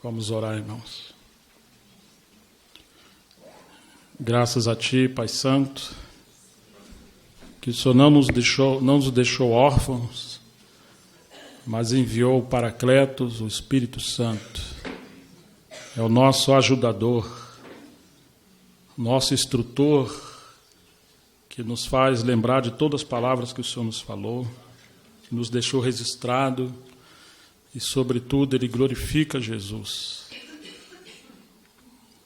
Vamos orar, irmãos. Graças a Ti, Pai Santo, que o Senhor não nos deixou órfãos, mas enviou o Paracletos, o Espírito Santo. É o nosso ajudador, nosso instrutor, que nos faz lembrar de todas as palavras que o Senhor nos falou, que nos deixou registrado e, sobretudo, Ele glorifica Jesus.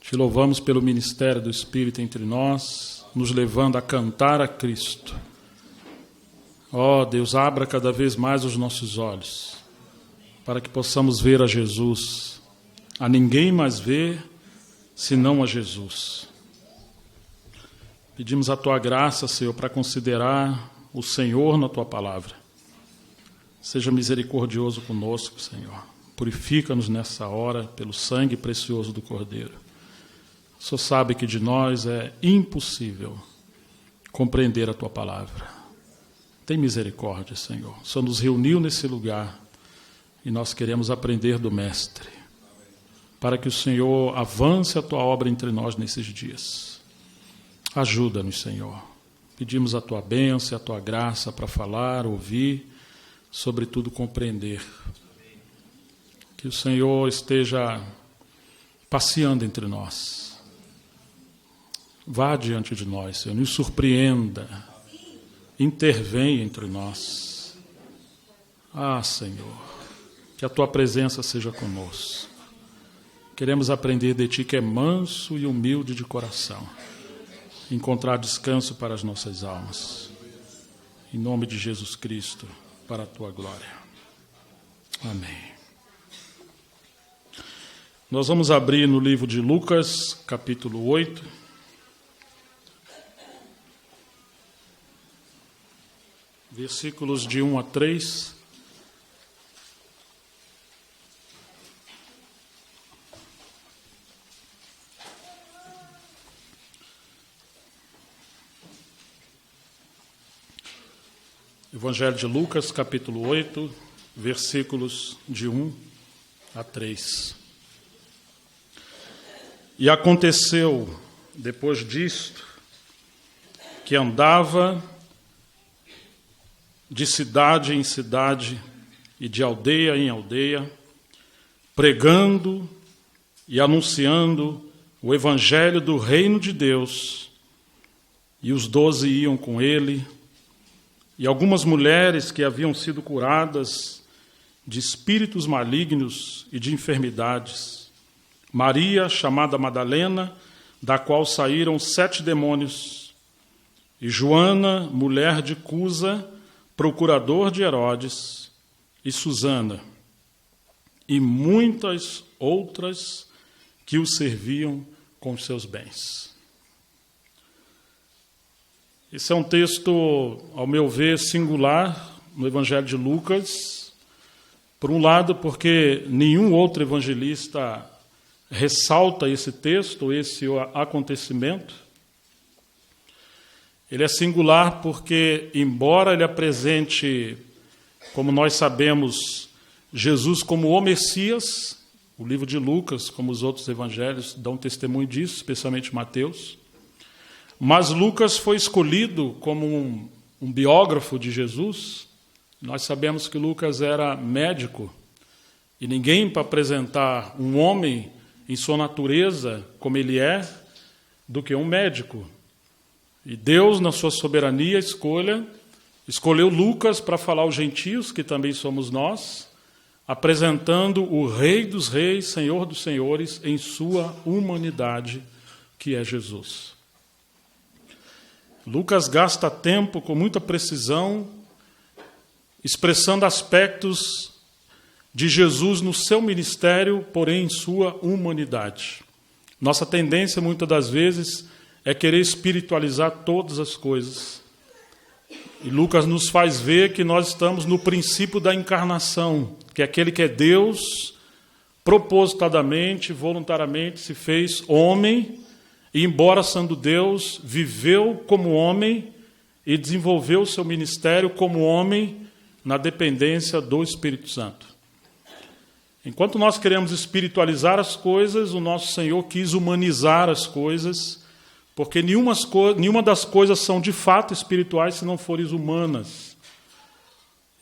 Te louvamos pelo ministério do Espírito entre nós, nos levando a cantar a Cristo. Ó Deus, abra cada vez mais os nossos olhos, para que possamos ver a Jesus. A ninguém mais ver, senão a Jesus. Pedimos a Tua graça, Senhor, para considerar o Senhor na Tua palavra. Seja misericordioso conosco, Senhor. Purifica-nos nessa hora pelo sangue precioso do Cordeiro. O Senhor sabe que de nós é impossível compreender a Tua palavra. Tem misericórdia, Senhor. O Senhor nos reuniu nesse lugar e nós queremos aprender do Mestre, para que o Senhor avance a Tua obra entre nós nesses dias. Ajuda-nos, Senhor. Pedimos a Tua bênção e a Tua graça para falar, ouvir, sobretudo compreender. Que o Senhor esteja passeando entre nós. Vá diante de nós, Senhor, nos surpreenda, intervenha entre nós. Ah, Senhor, que a Tua presença seja conosco. Queremos aprender de Ti, que é manso e humilde de coração, encontrar descanso para as nossas almas. Em nome de Jesus Cristo, para a Tua glória. Amém. Nós vamos abrir no livro de Lucas, capítulo 8. Versículos de 1 a 3. Evangelho de Lucas, capítulo 8, versículos de 1 a 3. E aconteceu, depois disto, que andava de cidade em cidade e de aldeia em aldeia, pregando e anunciando o evangelho do reino de Deus. E os 12 iam com ele, e algumas mulheres que haviam sido curadas de espíritos malignos e de enfermidades. Maria, chamada Madalena, da qual saíram 7 demônios, e Joana, mulher de Cusa, procurador de Herodes, e Susana, e muitas outras que o serviam com seus bens. Esse é um texto, ao meu ver, singular no Evangelho de Lucas. Por um lado, porque nenhum outro evangelista ressalta esse texto, esse acontecimento. Ele é singular porque, embora ele apresente, como nós sabemos, Jesus como o Messias, o livro de Lucas, como os outros evangelhos, dão testemunho disso, especialmente Mateus, mas Lucas foi escolhido como um biógrafo de Jesus. Nós sabemos que Lucas era médico, e ninguém para apresentar um homem em sua natureza, como ele é, do que um médico. E Deus, na sua soberania, escolheu Lucas para falar aos gentios, que também somos nós, apresentando o Rei dos Reis, Senhor dos Senhores, em sua humanidade, que é Jesus. Lucas gasta tempo com muita precisão, expressando aspectos de Jesus no seu ministério, porém em sua humanidade. Nossa tendência, muitas das vezes, é querer espiritualizar todas as coisas. E Lucas nos faz ver que nós estamos no princípio da encarnação, que é aquele que é Deus, propositadamente, voluntariamente, se fez homem, e, embora sendo Deus, viveu como homem e desenvolveu o seu ministério como homem na dependência do Espírito Santo. Enquanto nós queremos espiritualizar as coisas, o nosso Senhor quis humanizar as coisas, porque nenhuma das coisas são de fato espirituais se não forem humanas.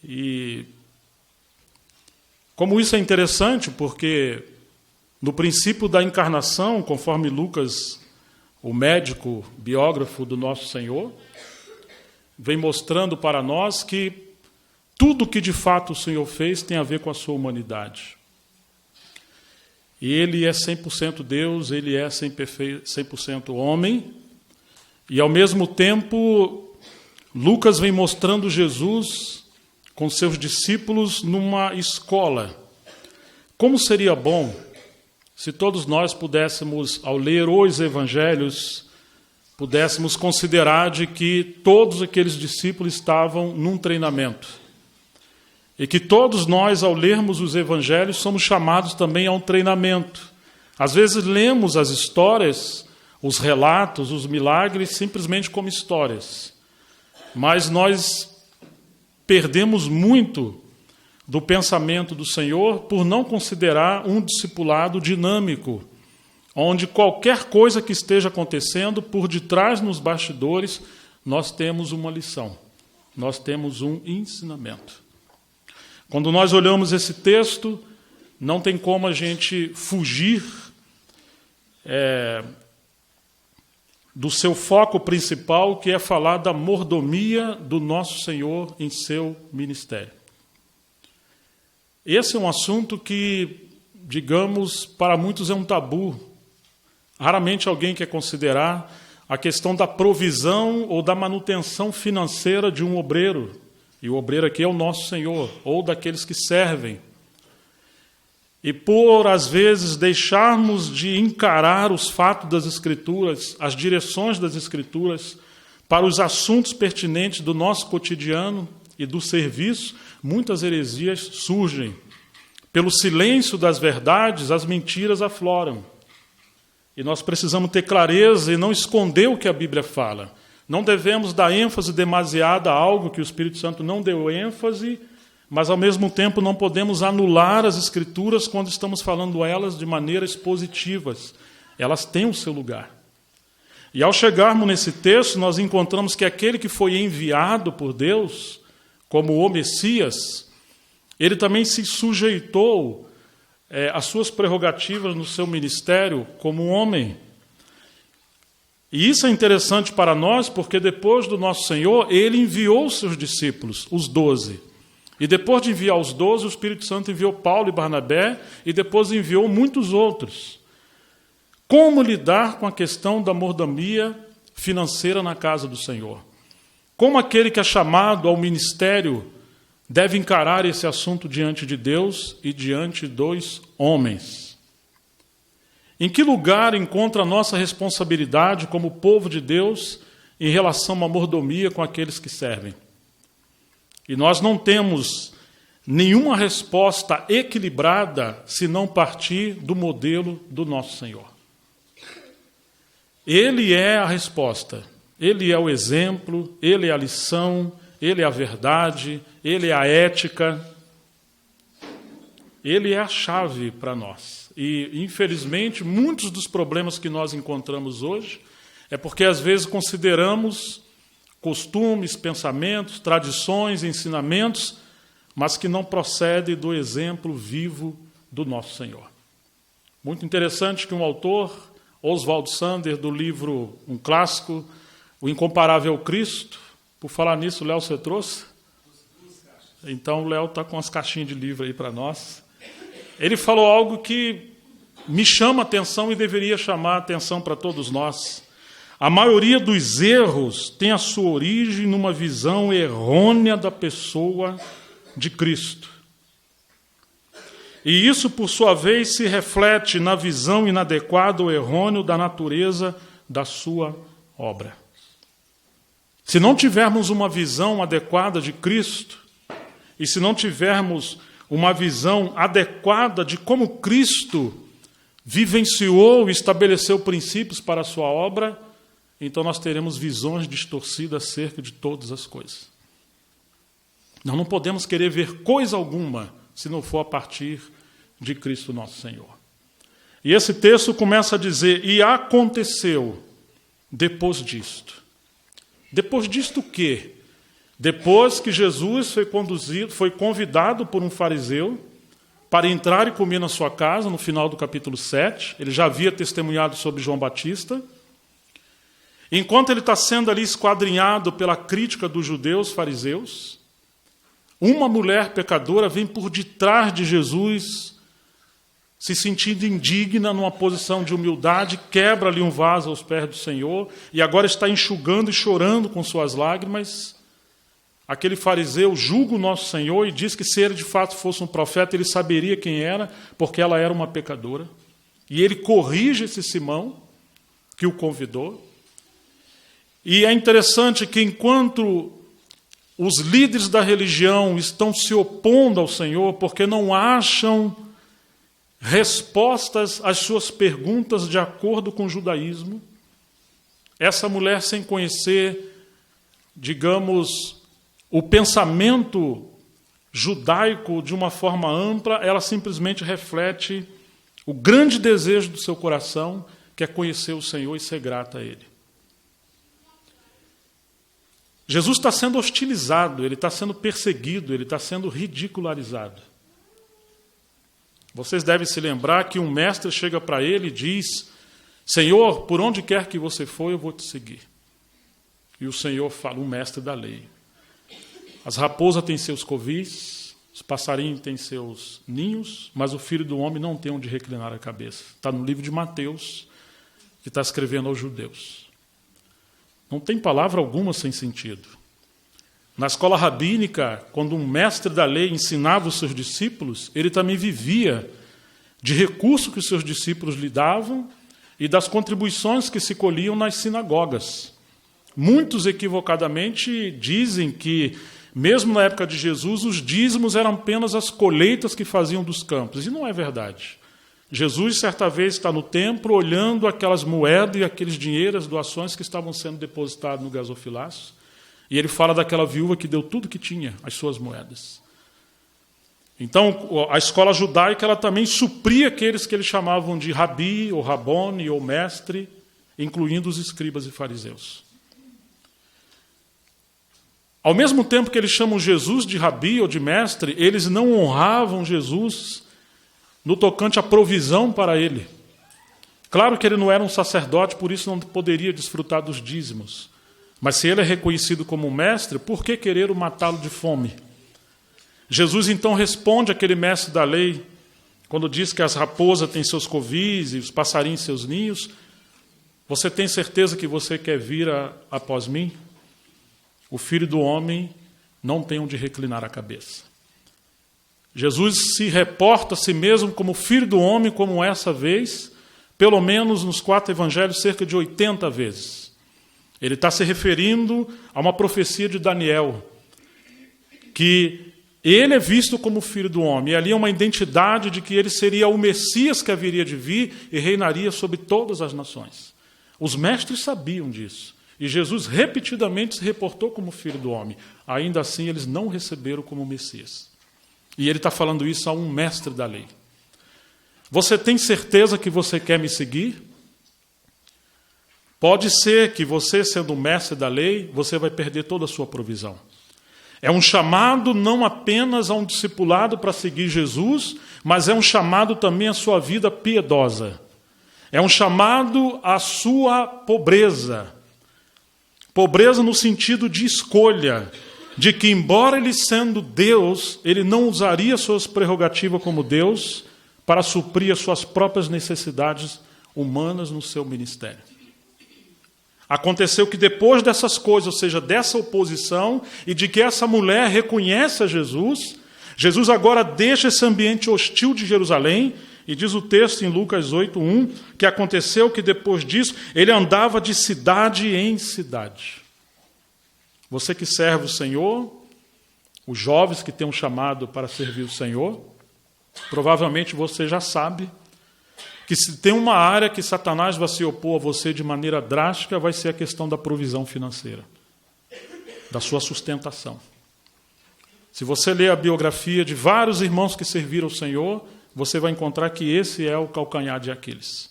E como isso é interessante, porque no princípio da encarnação, conforme Lucas, o médico biógrafo do nosso Senhor, vem mostrando para nós que tudo que de fato o Senhor fez tem a ver com a sua humanidade. E Ele é 100% Deus, Ele é 100% homem, e ao mesmo tempo Lucas vem mostrando Jesus com seus discípulos numa escola. Como seria bom se todos nós pudéssemos, ao ler os evangelhos, pudéssemos considerar de que todos aqueles discípulos estavam num treinamento. E que todos nós, ao lermos os evangelhos, somos chamados também a um treinamento. Às vezes lemos as histórias, os relatos, os milagres, simplesmente como histórias. Mas nós perdemos muito do pensamento do Senhor por não considerar um discipulado dinâmico, onde qualquer coisa que esteja acontecendo, por detrás nos bastidores, nós temos uma lição, nós temos um ensinamento. Quando nós olhamos esse texto, não tem como a gente fugir do seu foco principal, que é falar da mordomia do nosso Senhor em seu ministério. Esse é um assunto que, digamos, para muitos é um tabu. Raramente alguém quer considerar a questão da provisão ou da manutenção financeira de um obreiro. E o obreiro aqui é o nosso Senhor, ou daqueles que servem. E por, às vezes, deixarmos de encarar os fatos das Escrituras, as direções das Escrituras, para os assuntos pertinentes do nosso cotidiano e do serviço, muitas heresias surgem. Pelo silêncio das verdades, as mentiras afloram. E nós precisamos ter clareza e não esconder o que a Bíblia fala. Não devemos dar ênfase demasiada a algo que o Espírito Santo não deu ênfase, mas, ao mesmo tempo, não podemos anular as Escrituras quando estamos falando elas de maneiras positivas. Elas têm o seu lugar. E, ao chegarmos nesse texto, nós encontramos que aquele que foi enviado por Deus, como o Messias, ele também se sujeitou às suas prerrogativas no seu ministério como homem. E isso é interessante para nós, porque depois do nosso Senhor, Ele enviou os seus discípulos, os 12. E depois de enviar os 12, o Espírito Santo enviou Paulo e Barnabé, e depois enviou muitos outros. Como lidar com a questão da mordomia financeira na casa do Senhor? Como aquele que é chamado ao ministério deve encarar esse assunto diante de Deus e diante dos homens? Em que lugar encontra a nossa responsabilidade como povo de Deus em relação à mordomia com aqueles que servem? E nós não temos nenhuma resposta equilibrada se não partir do modelo do nosso Senhor. Ele é a resposta, Ele é o exemplo, Ele é a lição, Ele é a verdade, Ele é a ética, Ele é a chave para nós. E, infelizmente, muitos dos problemas que nós encontramos hoje é porque, às vezes, consideramos costumes, pensamentos, tradições, ensinamentos, mas que não procedem do exemplo vivo do nosso Senhor. Muito interessante que um autor, Oswald Sander, do livro, um clássico, O Incomparável Cristo, por falar nisso, Léo, você trouxe? Então, o Léo está com as caixinhas de livro aí para nós. Ele falou algo que me chama a atenção e deveria chamar a atenção para todos nós. A maioria dos erros tem a sua origem numa visão errônea da pessoa de Cristo. E isso, por sua vez, se reflete na visão inadequada ou errônea da natureza da sua obra. Se não tivermos uma visão adequada de Cristo, e se não tivermos uma visão adequada de como Cristo vivenciou e estabeleceu princípios para a sua obra, então nós teremos visões distorcidas acerca de todas as coisas. Nós não podemos querer ver coisa alguma se não for a partir de Cristo nosso Senhor. E esse texto começa a dizer, e aconteceu depois disto. Depois disto o quê? Depois que Jesus foi convidado por um fariseu para entrar e comer na sua casa, no final do capítulo 7, ele já havia testemunhado sobre João Batista. Enquanto ele está sendo ali esquadrinhado pela crítica dos judeus fariseus, uma mulher pecadora vem por detrás de Jesus, se sentindo indigna, numa posição de humildade, quebra ali um vaso aos pés do Senhor, e agora está enxugando e chorando com suas lágrimas. Aquele fariseu julga o nosso Senhor e diz que se ele de fato fosse um profeta, ele saberia quem era, porque ela era uma pecadora. E ele corrige esse Simão, que o convidou. E é interessante que enquanto os líderes da religião estão se opondo ao Senhor, porque não acham respostas às suas perguntas de acordo com o judaísmo, essa mulher, sem conhecer, digamos, o pensamento judaico de uma forma ampla, ela simplesmente reflete o grande desejo do seu coração, que é conhecer o Senhor e ser grata a Ele. Jesus está sendo hostilizado, ele está sendo perseguido, ele está sendo ridicularizado. Vocês devem se lembrar que um mestre chega para ele e diz, Senhor, por onde quer que você for, eu vou te seguir. E o Senhor fala, o mestre da lei. As raposas têm seus covis, os passarinhos têm seus ninhos, mas o Filho do Homem não tem onde reclinar a cabeça. Está no livro de Mateus, que está escrevendo aos judeus. Não tem palavra alguma sem sentido. Na escola rabínica, quando um mestre da lei ensinava os seus discípulos, ele também vivia de recursos que os seus discípulos lhe davam e das contribuições que se colhiam nas sinagogas. Muitos equivocadamente dizem que, mesmo na época de Jesus, os dízimos eram apenas as colheitas que faziam dos campos. E não é verdade. Jesus, certa vez, está no templo olhando aquelas moedas e aqueles dinheiros, as doações que estavam sendo depositados no gasofilácio. E ele fala daquela viúva que deu tudo que tinha, as suas moedas. Então, a escola judaica ela também supria aqueles que eles chamavam de rabi, ou rabone, ou mestre, incluindo os escribas e fariseus. Ao mesmo tempo que eles chamam Jesus de rabi ou de mestre, eles não honravam Jesus no tocante à provisão para ele. Claro que ele não era um sacerdote, por isso não poderia desfrutar dos dízimos. Mas se ele é reconhecido como mestre, por que querer matá-lo de fome? Jesus então responde àquele mestre da lei, quando diz que as raposas têm seus covis e os passarinhos seus ninhos. Você tem certeza que você quer vir após mim? O Filho do Homem não tem onde reclinar a cabeça. Jesus se reporta a si mesmo como Filho do Homem, como essa vez, pelo menos nos 4 evangelhos, cerca de 80 vezes. Ele está se referindo a uma profecia de Daniel, que ele é visto como Filho do Homem. E ali é uma identidade de que ele seria o Messias que haveria de vir e reinaria sobre todas as nações. Os mestres sabiam disso. E Jesus repetidamente se reportou como Filho do Homem. Ainda assim, eles não receberam como Messias. E ele está falando isso a um mestre da lei. Você tem certeza que você quer me seguir? Pode ser que você, sendo um mestre da lei, você vai perder toda a sua provisão. É um chamado não apenas a um discipulado para seguir Jesus, mas é um chamado também à sua vida piedosa. É um chamado à sua pobreza. Pobreza no sentido de escolha, de que, embora ele sendo Deus, ele não usaria suas prerrogativas como Deus para suprir as suas próprias necessidades humanas no seu ministério. Aconteceu que depois dessas coisas, ou seja, dessa oposição, e de que essa mulher reconhece a Jesus, Jesus agora deixa esse ambiente hostil de Jerusalém, e diz o texto em Lucas 8:1, que aconteceu que depois disso, ele andava de cidade em cidade. Você que serve o Senhor, os jovens que têm um chamado para servir o Senhor, provavelmente você já sabe que se tem uma área que Satanás vai se opor a você de maneira drástica, vai ser a questão da provisão financeira, da sua sustentação. Se você ler a biografia de vários irmãos que serviram ao Senhor, você vai encontrar que esse é o calcanhar de Aquiles.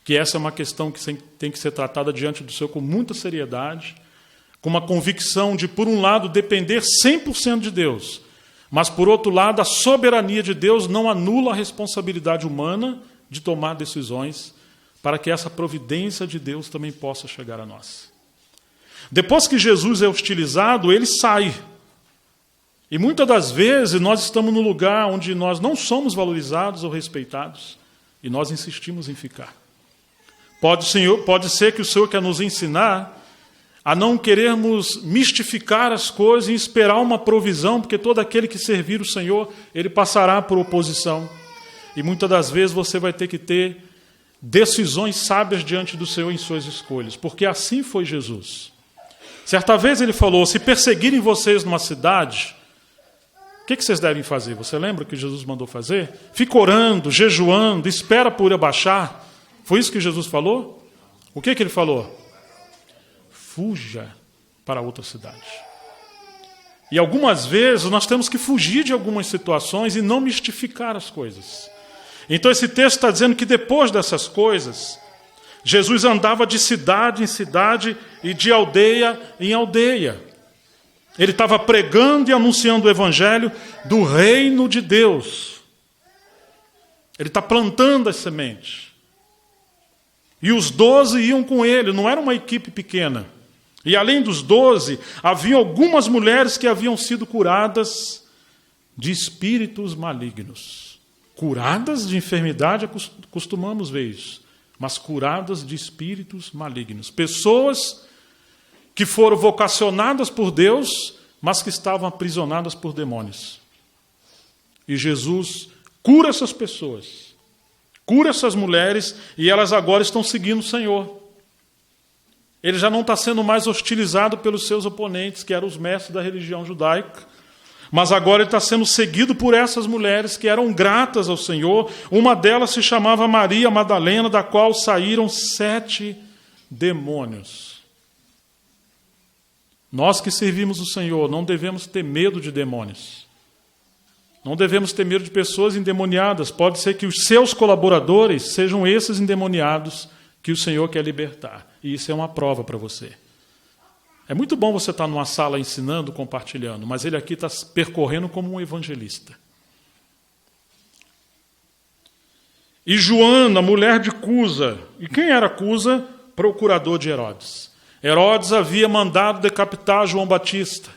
Que essa é uma questão que tem que ser tratada diante do Senhor com muita seriedade, com uma convicção de, por um lado, depender 100% de Deus, mas, por outro lado, a soberania de Deus não anula a responsabilidade humana de tomar decisões para que essa providência de Deus também possa chegar a nós. Depois que Jesus é hostilizado, ele sai. E muitas das vezes nós estamos no lugar onde nós não somos valorizados ou respeitados e nós insistimos em ficar. Pode ser que o Senhor quer nos ensinar a não querermos mistificar as coisas e esperar uma provisão, porque todo aquele que servir o Senhor, ele passará por oposição. E muitas das vezes você vai ter que ter decisões sábias diante do Senhor em suas escolhas, porque assim foi Jesus. Certa vez ele falou, se perseguirem vocês numa cidade, o que vocês devem fazer? Você lembra o que Jesus mandou fazer? Fica orando, jejuando, espera por abaixar. Foi isso que Jesus falou? O que ele falou? Fuja para outra cidade. E algumas vezes nós temos que fugir de algumas situações e não mistificar as coisas. Então esse texto está dizendo que depois dessas coisas, Jesus andava de cidade em cidade e de aldeia em aldeia. Ele estava pregando e anunciando o evangelho do reino de Deus. Ele está plantando as sementes. E os 12 iam com ele, não era uma equipe pequena. E além dos 12, havia algumas mulheres que haviam sido curadas de espíritos malignos. Curadas de enfermidade, costumamos ver isso. Mas curadas de espíritos malignos. Pessoas que foram vocacionadas por Deus, mas que estavam aprisionadas por demônios. E Jesus cura essas pessoas. Cura essas mulheres e elas agora estão seguindo o Senhor. Ele já não está sendo mais hostilizado pelos seus oponentes, que eram os mestres da religião judaica, mas agora ele está sendo seguido por essas mulheres que eram gratas ao Senhor. Uma delas se chamava Maria Madalena, da qual saíram 7 demônios. Nós que servimos o Senhor não devemos ter medo de demônios. Não devemos ter medo de pessoas endemoniadas. Pode ser que os seus colaboradores sejam esses endemoniados que o Senhor quer libertar. E isso é uma prova para você. É muito bom você estar numa sala ensinando, compartilhando, mas ele aqui está percorrendo como um evangelista. E Joana, mulher de Cusa. E quem era Cusa? Procurador de Herodes. Herodes havia mandado decapitar João Batista.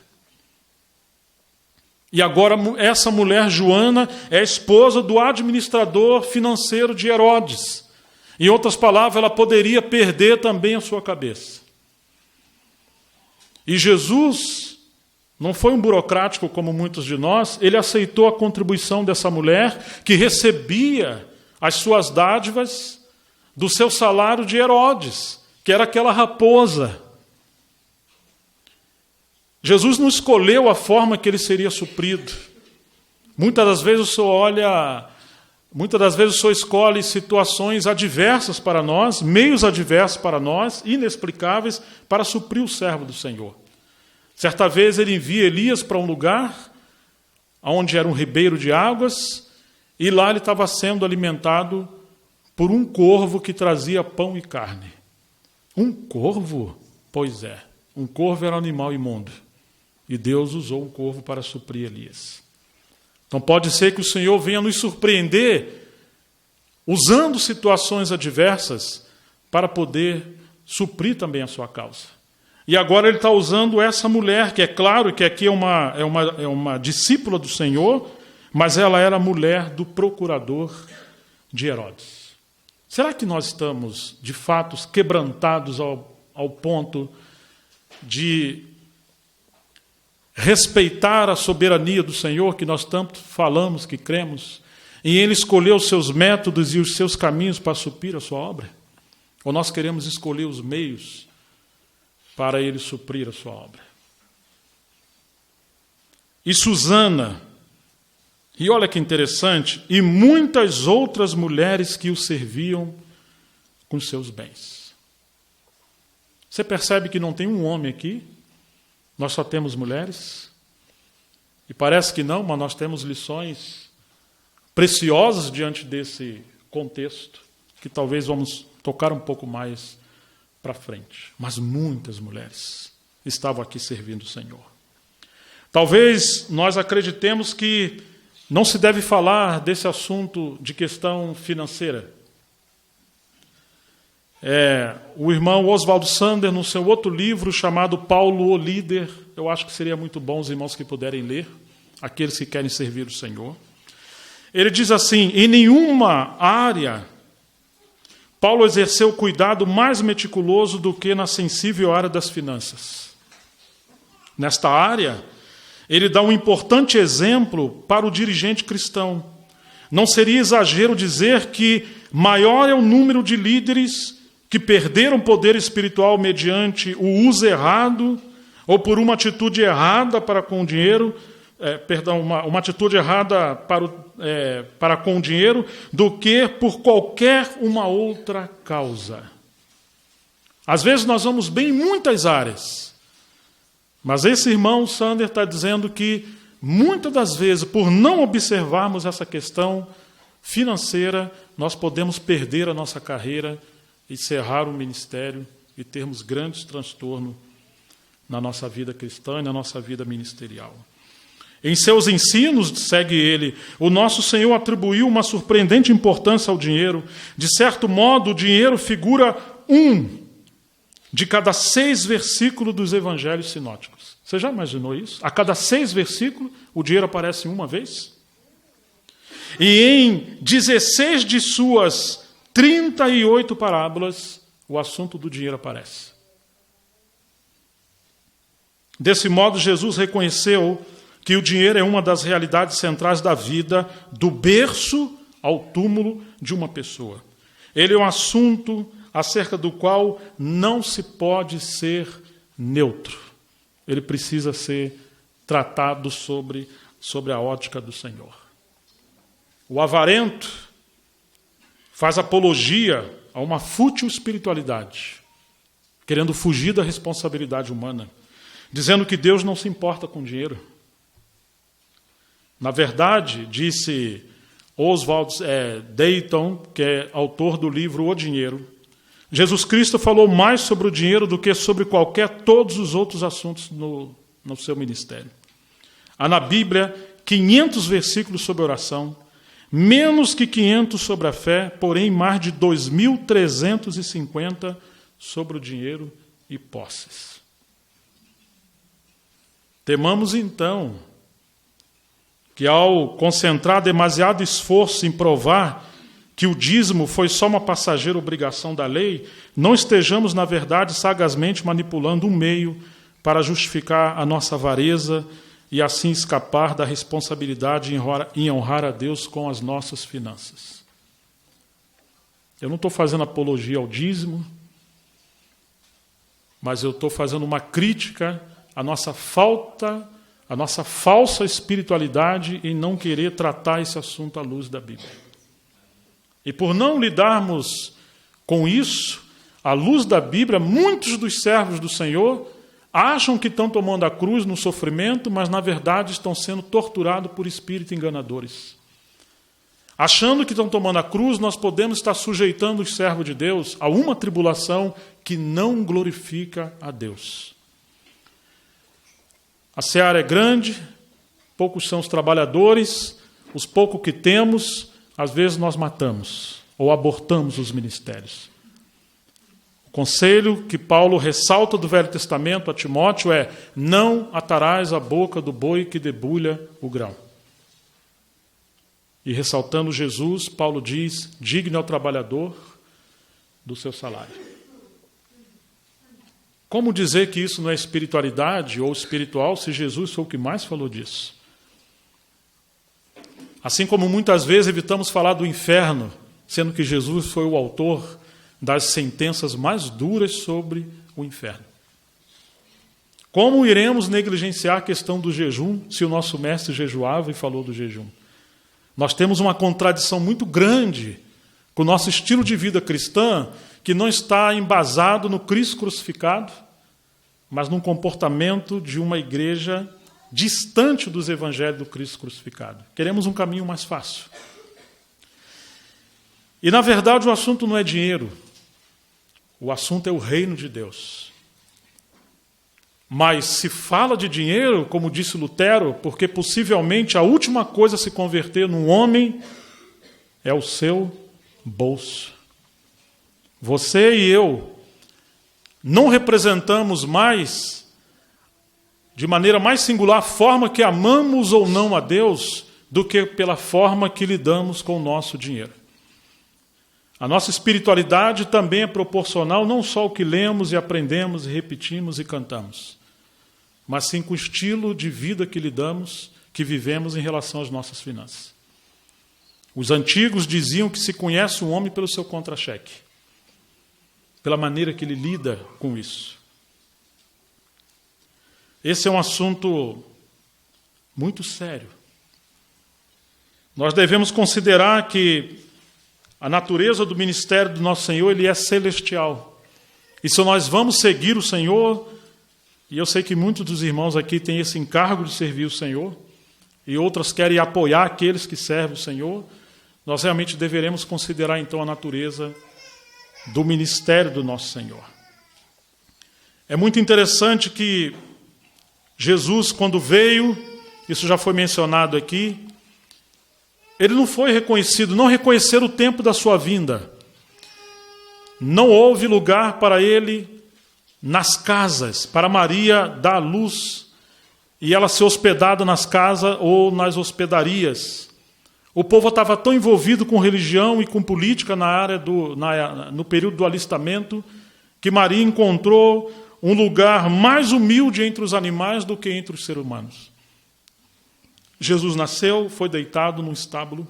E agora essa mulher, Joana, é esposa do administrador financeiro de Herodes. Em outras palavras, ela poderia perder também a sua cabeça. E Jesus não foi um burocrático como muitos de nós, ele aceitou a contribuição dessa mulher que recebia as suas dádivas do seu salário de Herodes, que era aquela raposa. Jesus não escolheu a forma que ele seria suprido. Muitas das vezes o Senhor escolhe situações adversas para nós, meios adversos para nós, inexplicáveis, para suprir o servo do Senhor. Certa vez ele envia Elias para um lugar onde era um ribeiro de águas, e lá ele estava sendo alimentado por um corvo que trazia pão e carne. Um corvo? Pois é, um corvo era um animal imundo. E Deus usou um corvo para suprir Elias. Então pode ser que o Senhor venha nos surpreender usando situações adversas para poder suprir também a sua causa. E agora ele está usando essa mulher, que é claro que aqui é uma discípula do Senhor, mas ela era mulher do procurador de Herodes. Será que nós estamos, de fato, quebrantados ao ponto de respeitar a soberania do Senhor, que nós tanto falamos, que cremos, e Ele escolheu os seus métodos e os seus caminhos para suprir a sua obra? Ou nós queremos escolher os meios para Ele suprir a sua obra? E Susana, e olha que interessante, e muitas outras mulheres que o serviam com seus bens. Você percebe que não tem um homem aqui? Nós só temos mulheres? E parece que não, mas nós temos lições preciosas diante desse contexto, que talvez vamos tocar um pouco mais para frente. Mas muitas mulheres estavam aqui servindo o Senhor. Talvez nós acreditemos que não se deve falar desse assunto de questão financeira. O irmão Oswald Sander, no seu outro livro chamado Paulo, o Líder, eu acho que seria muito bom os irmãos que puderem ler, aqueles que querem servir o Senhor. Ele diz assim: em nenhuma área Paulo exerceu cuidado mais meticuloso do que na sensível área das finanças. Nesta área, ele dá um importante exemplo para o dirigente cristão. Não seria exagero dizer que maior é o número de líderes que perderam poder espiritual mediante o uso errado ou por uma atitude errada para com o dinheiro, uma atitude errada para com o dinheiro, do que por qualquer uma outra causa. Às vezes nós vamos bem em muitas áreas, mas esse irmão Sander está dizendo que muitas das vezes, por não observarmos essa questão financeira, nós podemos perder a nossa carreira, encerrar o ministério e termos grandes transtornos na nossa vida cristã e na nossa vida ministerial. Em seus ensinos, segue ele, o nosso Senhor atribuiu uma surpreendente importância ao dinheiro. De certo modo, o dinheiro figura 1 de cada 6 versículos dos evangelhos sinóticos. Você já imaginou isso? A cada 6 versículos, o dinheiro aparece uma vez? E em 16 de suas 38 parábolas, o assunto do dinheiro aparece. Desse modo, Jesus reconheceu que o dinheiro é uma das realidades centrais da vida, do berço ao túmulo de uma pessoa. Ele é um assunto acerca do qual não se pode ser neutro. Ele precisa ser tratado sobre a ótica do Senhor. O avarento faz apologia a uma fútil espiritualidade, querendo fugir da responsabilidade humana, dizendo que Deus não se importa com dinheiro. Na verdade, disse Oswald Dayton, que é autor do livro O Dinheiro, Jesus Cristo falou mais sobre o dinheiro do que sobre todos os outros assuntos no seu ministério. Há na Bíblia 500 versículos sobre oração, menos que 500 sobre a fé, porém mais de 2.350 sobre o dinheiro e posses. Temamos, então, que ao concentrar demasiado esforço em provar que o dízimo foi só uma passageira obrigação da lei, não estejamos, na verdade, sagazmente manipulando um meio para justificar a nossa avareza e assim escapar da responsabilidade em honrar a Deus com as nossas finanças. Eu não estou fazendo apologia ao dízimo, mas eu estou fazendo uma crítica à nossa falsa espiritualidade em não querer tratar esse assunto à luz da Bíblia. E por não lidarmos com isso, à luz da Bíblia, muitos dos servos do Senhor acham que estão tomando a cruz no sofrimento, mas na verdade estão sendo torturados por espíritos enganadores. Achando que estão tomando a cruz, nós podemos estar sujeitando os servos de Deus a uma tribulação que não glorifica a Deus. A seara é grande, poucos são os trabalhadores, os poucos que temos, às vezes nós matamos ou abortamos os ministérios. O conselho que Paulo ressalta do Velho Testamento a Timóteo é: não atarás a boca do boi que debulha o grão. E ressaltando Jesus, Paulo diz: digno é o trabalhador do seu salário. Como dizer que isso não é espiritualidade ou espiritual se Jesus foi o que mais falou disso? Assim como muitas vezes evitamos falar do inferno, sendo que Jesus foi o autor das sentenças mais duras sobre o inferno. Como iremos negligenciar a questão do jejum se o nosso mestre jejuava e falou do jejum? Nós temos uma contradição muito grande com o nosso estilo de vida cristã, que não está embasado no Cristo crucificado, mas num comportamento de uma igreja distante dos evangelhos do Cristo crucificado. Queremos um caminho mais fácil. E, na verdade, o assunto não é dinheiro. O assunto é o reino de Deus. Mas se fala de dinheiro, como disse Lutero, porque possivelmente a última coisa a se converter num homem é o seu bolso. Você e eu não representamos mais, de maneira mais singular, a forma que amamos ou não a Deus, do que pela forma que lidamos com o nosso dinheiro. A nossa espiritualidade também é proporcional não só ao que lemos e aprendemos e repetimos e cantamos, mas sim com o estilo de vida que lidamos, que vivemos em relação às nossas finanças. Os antigos diziam que se conhece um homem pelo seu contra-cheque, pela maneira que ele lida com isso. Esse é um assunto muito sério. Nós devemos considerar que a natureza do ministério do nosso Senhor, ele é celestial. E se nós vamos seguir o Senhor, e eu sei que muitos dos irmãos aqui têm esse encargo de servir o Senhor, e outros querem apoiar aqueles que servem o Senhor, nós realmente deveremos considerar então a natureza do ministério do nosso Senhor. É muito interessante que Jesus, quando veio, isso já foi mencionado aqui, ele não foi reconhecido, não reconheceram o tempo da sua vinda. Não houve lugar para ele nas casas, para Maria dar à luz e ela ser hospedada nas casas ou nas hospedarias. O povo estava tão envolvido com religião e com política no período do alistamento, que Maria encontrou um lugar mais humilde entre os animais do que entre os seres humanos. Jesus nasceu, foi deitado num estábulo,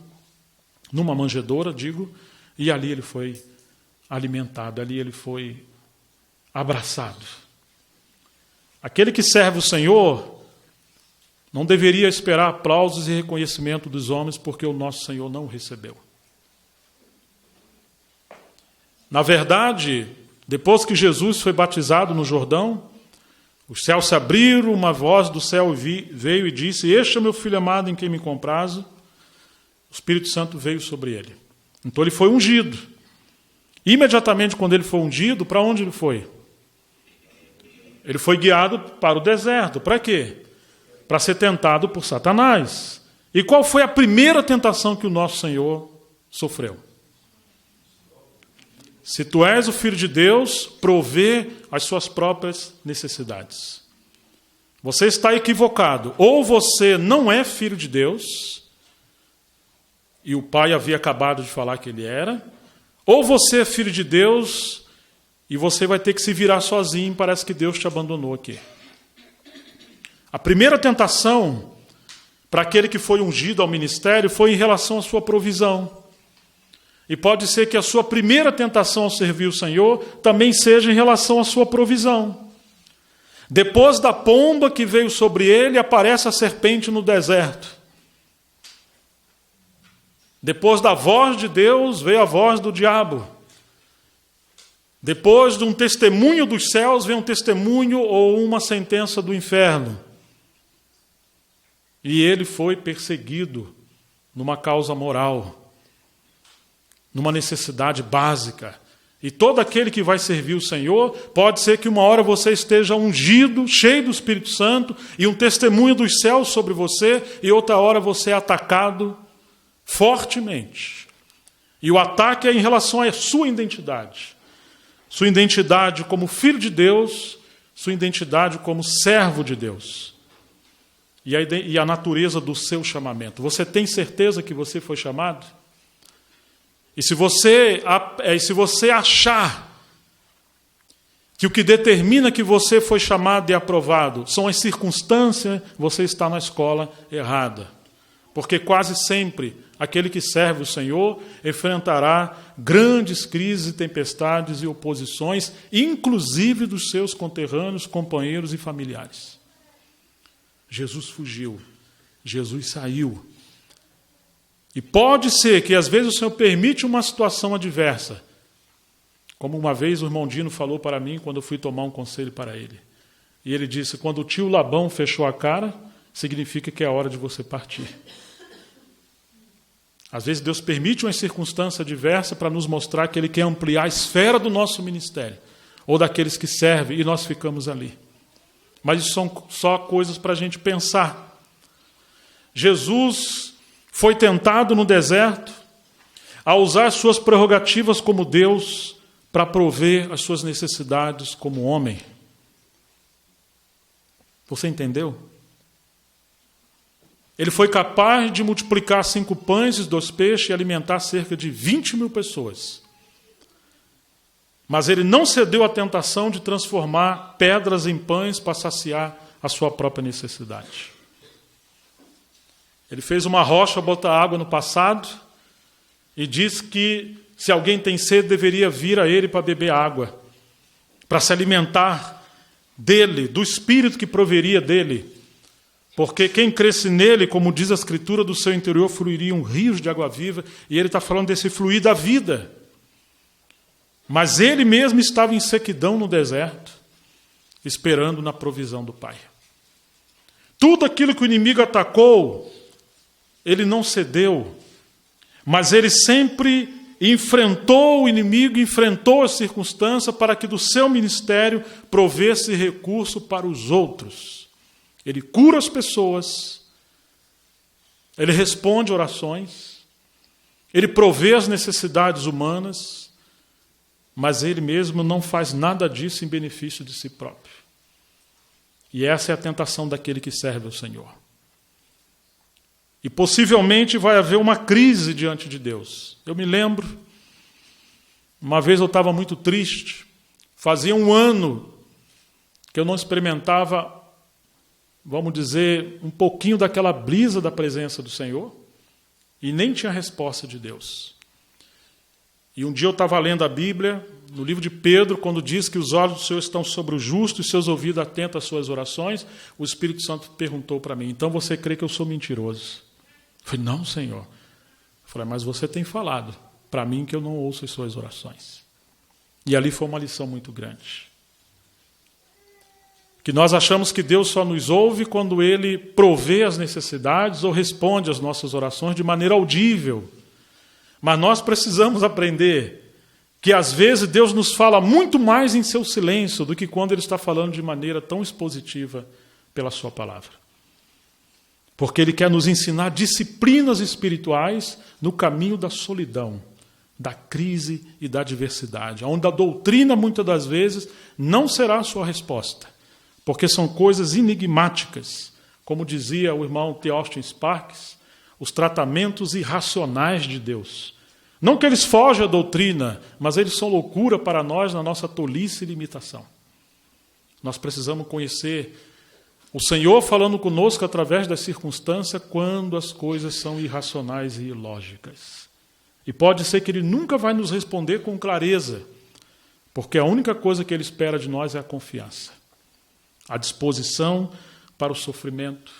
numa manjedoura, e ali ele foi alimentado, ali ele foi abraçado. Aquele que serve o Senhor não deveria esperar aplausos e reconhecimento dos homens, porque o nosso Senhor não o recebeu. Na verdade, depois que Jesus foi batizado no Jordão, os céus se abriram, uma voz do céu veio e disse: "Este é meu filho amado em quem me comprazo." O Espírito Santo veio sobre ele. Então ele foi ungido. Imediatamente quando ele foi ungido, para onde ele foi? Ele foi guiado para o deserto. Para quê? Para ser tentado por Satanás. E qual foi a primeira tentação que o nosso Senhor sofreu? Se tu és o Filho de Deus, provê as suas próprias necessidades. Você está equivocado. Ou você não é Filho de Deus, e o Pai havia acabado de falar que ele era, ou você é Filho de Deus, e você vai ter que se virar sozinho, parece que Deus te abandonou aqui. A primeira tentação para aquele que foi ungido ao ministério foi em relação à sua provisão. E pode ser que a sua primeira tentação ao servir o Senhor também seja em relação à sua provisão. Depois da pomba que veio sobre ele, aparece a serpente no deserto. Depois da voz de Deus, veio a voz do diabo. Depois de um testemunho dos céus, vem um testemunho ou uma sentença do inferno. E ele foi perseguido numa causa moral, numa necessidade básica. E todo aquele que vai servir o Senhor, pode ser que uma hora você esteja ungido, cheio do Espírito Santo, e um testemunho dos céus sobre você, e outra hora você é atacado fortemente. E o ataque é em relação à sua identidade. Sua identidade como filho de Deus, sua identidade como servo de Deus. E a natureza do seu chamamento. Você tem certeza que você foi chamado? E se você achar que o que determina que você foi chamado e aprovado são as circunstâncias, você está na escola errada. Porque quase sempre aquele que serve o Senhor enfrentará grandes crises, tempestades e oposições, inclusive dos seus conterrâneos, companheiros e familiares. Jesus fugiu, Jesus saiu. E pode ser que às vezes o Senhor permite uma situação adversa. Como uma vez o irmão Dino falou para mim quando eu fui tomar um conselho para ele. E ele disse: quando o tio Labão fechou a cara, significa que é hora de você partir. Às vezes Deus permite uma circunstância adversa para nos mostrar que Ele quer ampliar a esfera do nosso ministério, ou daqueles que servem, e nós ficamos ali. Mas isso são só coisas para a gente pensar. Jesus foi tentado no deserto a usar as suas prerrogativas como Deus para prover as suas necessidades como homem. Você entendeu? Ele foi capaz de multiplicar 5 pães e 2 peixes e alimentar cerca de 20.000 pessoas. Mas ele não cedeu à tentação de transformar pedras em pães para saciar a sua própria necessidade. Ele fez uma rocha, botar água no passado e diz que se alguém tem sede deveria vir a ele para beber água, para se alimentar dele, do Espírito que proveria dele. Porque quem cresce nele, como diz a Escritura, do seu interior fluiriam rios de água viva, e ele está falando desse fluir da vida. Mas ele mesmo estava em sequidão no deserto, esperando na provisão do Pai. Tudo aquilo que o inimigo atacou, ele não cedeu, mas ele sempre enfrentou o inimigo, enfrentou a circunstância para que do seu ministério provesse recurso para os outros. Ele cura as pessoas, ele responde orações, ele provê as necessidades humanas, mas ele mesmo não faz nada disso em benefício de si próprio. E essa é a tentação daquele que serve ao Senhor. E possivelmente vai haver uma crise diante de Deus. Eu me lembro, uma vez eu estava muito triste, fazia 1 ano que eu não experimentava, vamos dizer, um pouquinho daquela brisa da presença do Senhor, e nem tinha resposta de Deus. E um dia eu estava lendo a Bíblia, no livro de Pedro, quando diz que os olhos do Senhor estão sobre o justo e seus ouvidos atentos às suas orações, o Espírito Santo perguntou para mim, então você crê que eu sou mentiroso? Eu falei, não, Senhor. Eu falei, mas você tem falado para mim que eu não ouço as suas orações. E ali foi uma lição muito grande. Que nós achamos que Deus só nos ouve quando Ele provê as necessidades ou responde às nossas orações de maneira audível. Mas nós precisamos aprender que às vezes Deus nos fala muito mais em seu silêncio do que quando Ele está falando de maneira tão expositiva pela sua palavra. Porque Ele quer nos ensinar disciplinas espirituais no caminho da solidão, da crise e da adversidade, onde a doutrina, muitas das vezes, não será a sua resposta, porque são coisas enigmáticas, como dizia o irmão T. Austin Sparks, os tratamentos irracionais de Deus. Não que eles fogem à doutrina, mas eles são loucura para nós na nossa tolice e limitação. Nós precisamos conhecer o Senhor falando conosco através das circunstâncias quando as coisas são irracionais e ilógicas. E pode ser que Ele nunca vai nos responder com clareza, porque a única coisa que Ele espera de nós é a confiança, a disposição para o sofrimento.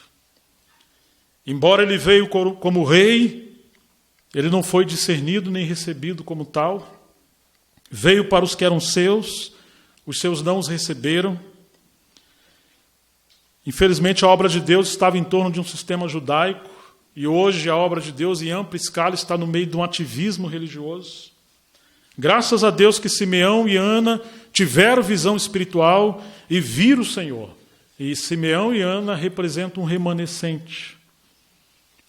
Embora Ele veio como rei, Ele não foi discernido nem recebido como tal. Veio para os que eram seus, os seus não os receberam. Infelizmente, a obra de Deus estava em torno de um sistema judaico, e hoje a obra de Deus, em ampla escala, está no meio de um ativismo religioso. Graças a Deus que Simeão e Ana tiveram visão espiritual e viram o Senhor. E Simeão e Ana representam um remanescente.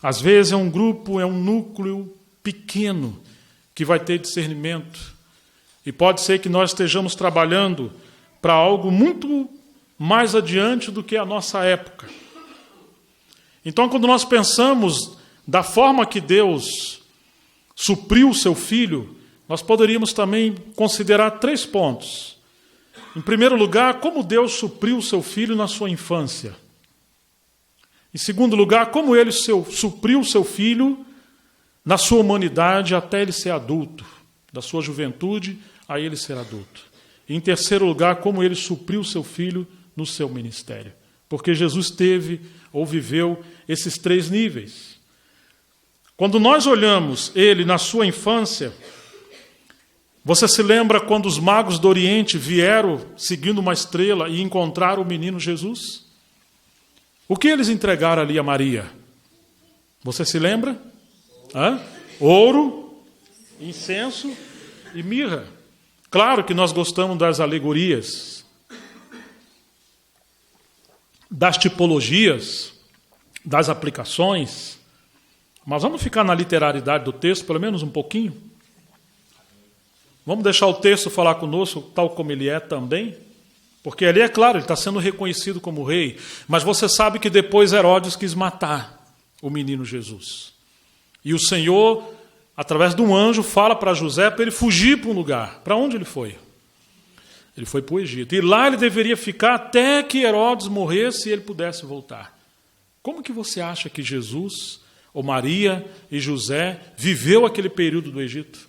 Às vezes é um grupo, é um núcleo pequeno que vai ter discernimento. E pode ser que nós estejamos trabalhando para algo muito mais adiante do que a nossa época. Então, quando nós pensamos da forma que Deus supriu o seu Filho, nós poderíamos também considerar 3 pontos. Em primeiro lugar, como Deus supriu o seu Filho na sua infância. Em segundo lugar, como Ele supriu o seu Filho na sua humanidade até Ele ser adulto, da sua juventude a Ele ser adulto. E em terceiro lugar, como Ele supriu o seu Filho no seu ministério. Porque Jesus teve ou viveu esses 3 níveis. Quando nós olhamos Ele na sua infância, você se lembra quando os magos do Oriente vieram seguindo uma estrela e encontraram o menino Jesus? O que eles entregaram ali a Maria? Você se lembra? Ouro, incenso e mirra. Claro que nós gostamos das alegorias, das tipologias, das aplicações, mas vamos ficar na literalidade do texto, pelo menos um pouquinho? Vamos deixar o texto falar conosco tal como ele é também? Porque ali é claro, ele está sendo reconhecido como rei, mas você sabe que depois Herodes quis matar o menino Jesus. E o Senhor, através de um anjo, fala para José para ele fugir para um lugar. Para onde ele foi? Ele foi para o Egito. E lá ele deveria ficar até que Herodes morresse e ele pudesse voltar. Como que você acha que Jesus, ou Maria e José, viveu aquele período do Egito?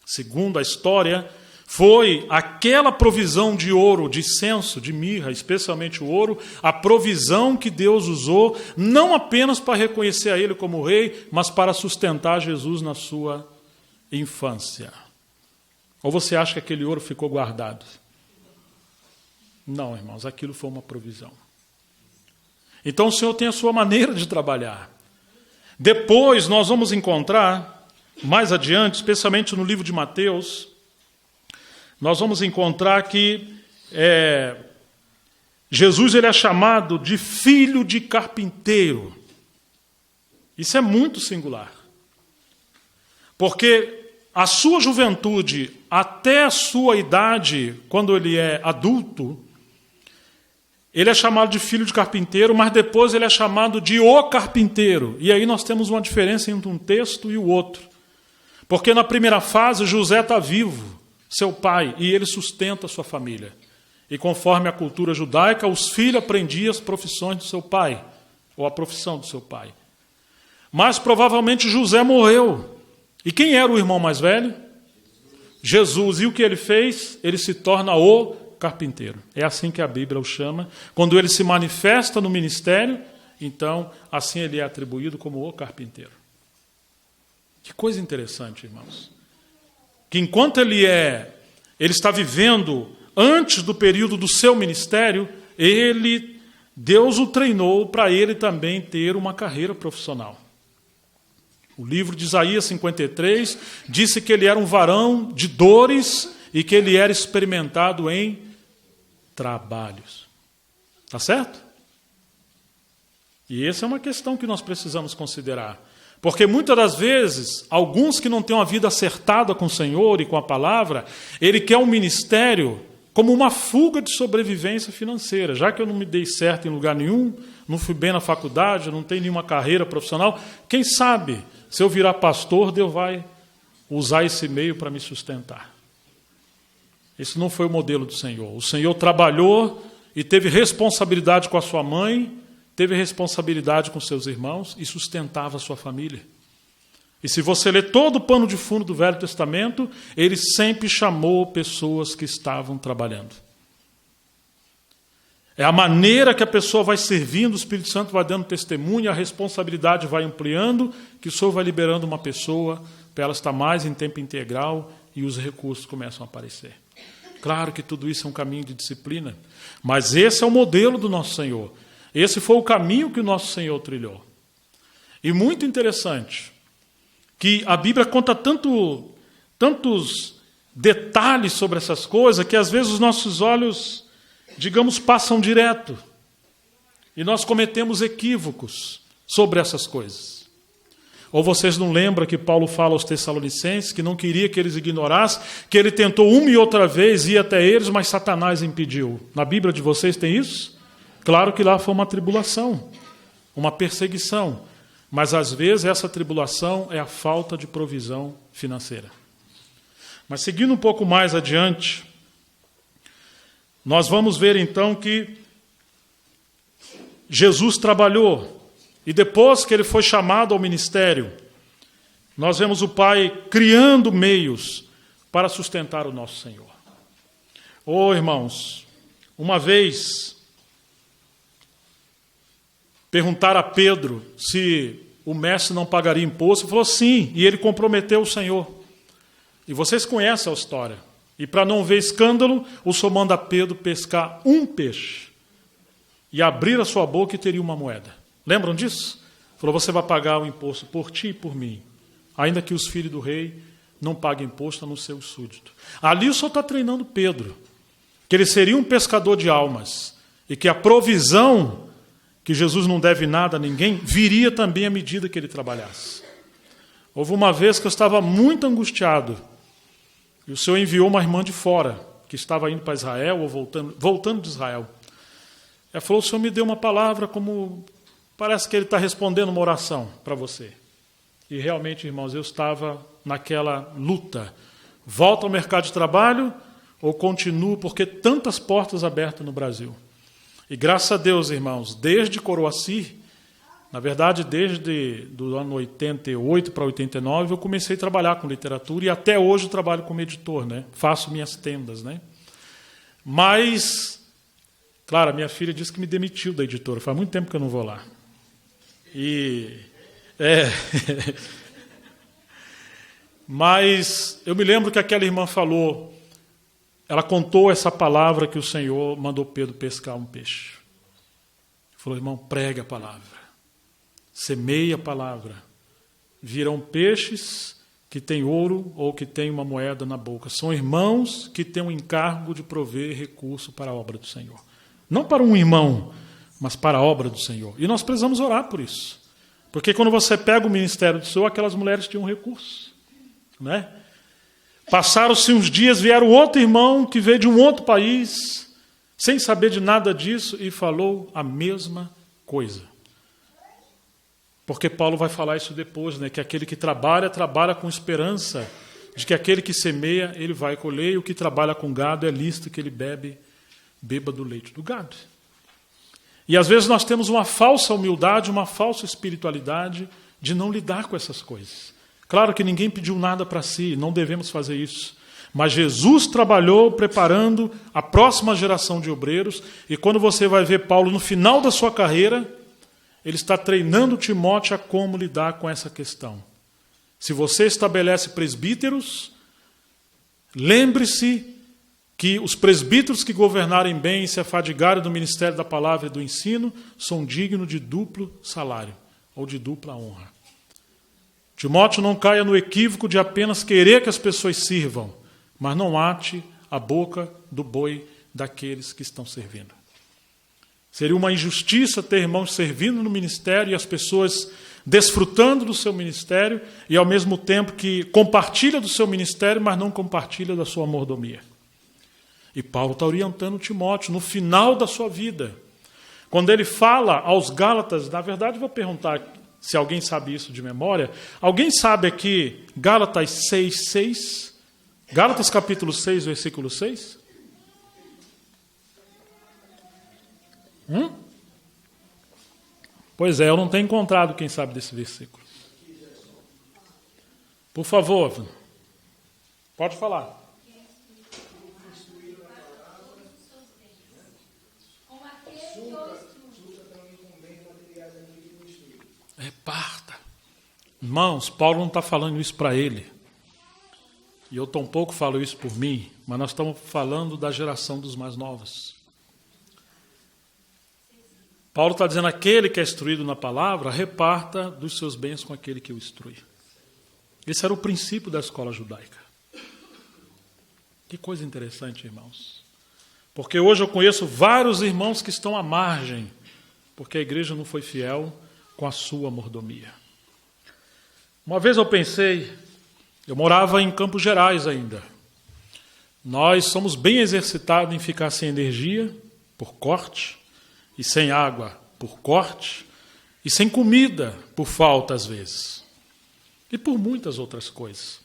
Segundo a história, foi aquela provisão de ouro, de incenso, de mirra, especialmente o ouro, a provisão que Deus usou, não apenas para reconhecer a ele como rei, mas para sustentar Jesus na sua infância. Ou você acha que aquele ouro ficou guardado? Não, irmãos, aquilo foi uma provisão. Então o Senhor tem a sua maneira de trabalhar. Depois nós vamos encontrar, mais adiante, especialmente no livro de Mateus, nós vamos encontrar que Jesus ele é chamado de filho de carpinteiro. Isso é muito singular. Porque a sua juventude até a sua idade, quando ele é adulto, ele é chamado de filho de carpinteiro, mas depois ele é chamado de o carpinteiro. E aí nós temos uma diferença entre um texto e o outro. Porque na primeira fase José está vivo, seu pai, e ele sustenta a sua família. E conforme a cultura judaica, os filhos aprendiam as profissões do seu pai, ou a profissão do seu pai. Mas provavelmente José morreu. E quem era o irmão mais velho? Jesus. E o que ele fez? Ele se torna o carpinteiro. É assim que a Bíblia o chama. Quando ele se manifesta no ministério, então assim ele é atribuído como o carpinteiro. Que coisa interessante, irmãos. Que enquanto ele está vivendo antes do período do seu ministério, Deus o treinou para ele também ter uma carreira profissional. O livro de Isaías 53 disse que ele era um varão de dores e que ele era experimentado em trabalhos. Está certo? E essa é uma questão que nós precisamos considerar. Porque muitas das vezes, alguns que não têm uma vida acertada com o Senhor e com a palavra, ele quer um ministério como uma fuga de sobrevivência financeira. Já que eu não me dei certo em lugar nenhum, não fui bem na faculdade, não tenho nenhuma carreira profissional, quem sabe, se eu virar pastor, Deus vai usar esse meio para me sustentar. Esse não foi o modelo do Senhor. O Senhor trabalhou e teve responsabilidade com a sua mãe, teve responsabilidade com seus irmãos e sustentava a sua família. E se você ler todo o pano de fundo do Velho Testamento, ele sempre chamou pessoas que estavam trabalhando. É a maneira que a pessoa vai servindo, o Espírito Santo vai dando testemunho, a responsabilidade vai ampliando, que o Senhor vai liberando uma pessoa para ela estar mais em tempo integral e os recursos começam a aparecer. Claro que tudo isso é um caminho de disciplina, mas esse é o modelo do nosso Senhor. Esse foi o caminho que o nosso Senhor trilhou. E muito interessante, que a Bíblia conta tantos detalhes sobre essas coisas, que às vezes os nossos olhos, digamos, passam direto. E nós cometemos equívocos sobre essas coisas. Ou vocês não lembram que Paulo fala aos Tessalonicenses, que não queria que eles ignorassem, que ele tentou uma e outra vez ir até eles, mas Satanás impediu. Na Bíblia de vocês tem isso? Claro que lá foi uma tribulação, uma perseguição, mas às vezes essa tribulação é a falta de provisão financeira. Mas seguindo um pouco mais adiante, nós vamos ver então que Jesus trabalhou e depois que ele foi chamado ao ministério, nós vemos o Pai criando meios para sustentar o nosso Senhor. Oh, irmãos, uma vez perguntaram a Pedro se o mestre não pagaria imposto. Ele falou sim, e ele comprometeu o Senhor. E vocês conhecem a história. E para não ver escândalo, o Senhor manda Pedro pescar um peixe e abrir a sua boca e teria uma moeda. Lembram disso? Falou, você vai pagar o imposto por ti e por mim. ainda que os filhos do rei não paguem imposto a não ser o súdito. Ali o Senhor está treinando Pedro, que ele seria um pescador de almas, e que a provisão, que Jesus não deve nada a ninguém, viria também à medida que ele trabalhasse. Houve uma vez que eu estava muito angustiado, e o Senhor enviou uma irmã de fora, que estava indo para Israel, ou voltando de Israel. Ela falou, o Senhor me deu uma palavra como... Parece que ele está respondendo uma oração para você. E realmente, irmãos, eu estava naquela luta. Volto ao mercado de trabalho ou continuo, porque tantas portas abertas no Brasil. E graças a Deus, irmãos, desde Coroaci, na verdade, desde do ano 88 para 89, eu comecei a trabalhar com literatura e até hoje eu trabalho como editor, né? Faço minhas tendas, né? Mas, claro, a minha filha disse que me demitiu da editora. Faz muito tempo que eu não vou lá. Mas eu me lembro que aquela irmã falou, ela contou essa palavra que o Senhor mandou Pedro pescar um peixe. Falou, irmão, pregue a palavra, semeie a palavra, virão peixes que têm ouro ou que têm uma moeda na boca. São irmãos que têm o encargo de prover recurso para a obra do Senhor. Não para um irmão, mas para a obra do Senhor. E nós precisamos orar por isso. Porque quando você pega o ministério do Senhor, aquelas mulheres tinham recurso. Né? Passaram-se uns dias, vieram outro irmão que veio de um outro país, sem saber de nada disso, e falou a mesma coisa. Porque Paulo vai falar isso depois, né? Que aquele que trabalha, trabalha com esperança de que aquele que semeia, ele vai colher, e o que trabalha com gado é lícito que ele beba do leite do gado. E às vezes nós temos uma falsa humildade, uma falsa espiritualidade de não lidar com essas coisas. Claro que ninguém pediu nada para si, não devemos fazer isso. Mas Jesus trabalhou preparando a próxima geração de obreiros, e quando você vai ver Paulo no final da sua carreira, ele está treinando Timóteo a como lidar com essa questão. Se você estabelece presbíteros, lembre-se que os presbíteros que governarem bem e se afadigarem do ministério da palavra e do ensino são dignos de duplo salário, ou de dupla honra. Timóteo não caia no equívoco de apenas querer que as pessoas sirvam, mas não ate a boca do boi daqueles que estão servindo. Seria uma injustiça ter irmãos servindo no ministério e as pessoas desfrutando do seu ministério e ao mesmo tempo que compartilha do seu ministério, mas não compartilha da sua mordomia. E Paulo está orientando Timóteo no final da sua vida. Quando ele fala aos Gálatas, na verdade vou perguntar se alguém sabe isso de memória. Alguém sabe aqui Gálatas 6:6? Gálatas capítulo 6, versículo 6? Pois é, eu não tenho encontrado quem sabe desse versículo. Por favor, pode falar. Reparta. Irmãos, Paulo não está falando isso para ele. E eu tampouco falo isso por mim, mas nós estamos falando da geração dos mais novos. Paulo está dizendo, aquele que é instruído na palavra, reparta dos seus bens com aquele que o instrui. Esse era o princípio da escola judaica. Que coisa interessante, irmãos. Porque hoje eu conheço vários irmãos que estão à margem, porque a igreja não foi fiel com a sua mordomia. Uma vez eu pensei, eu morava em Campos Gerais ainda. Nós somos bem exercitados em ficar sem energia, por corte, e sem água por corte, e sem comida por falta às vezes, e por muitas outras coisas.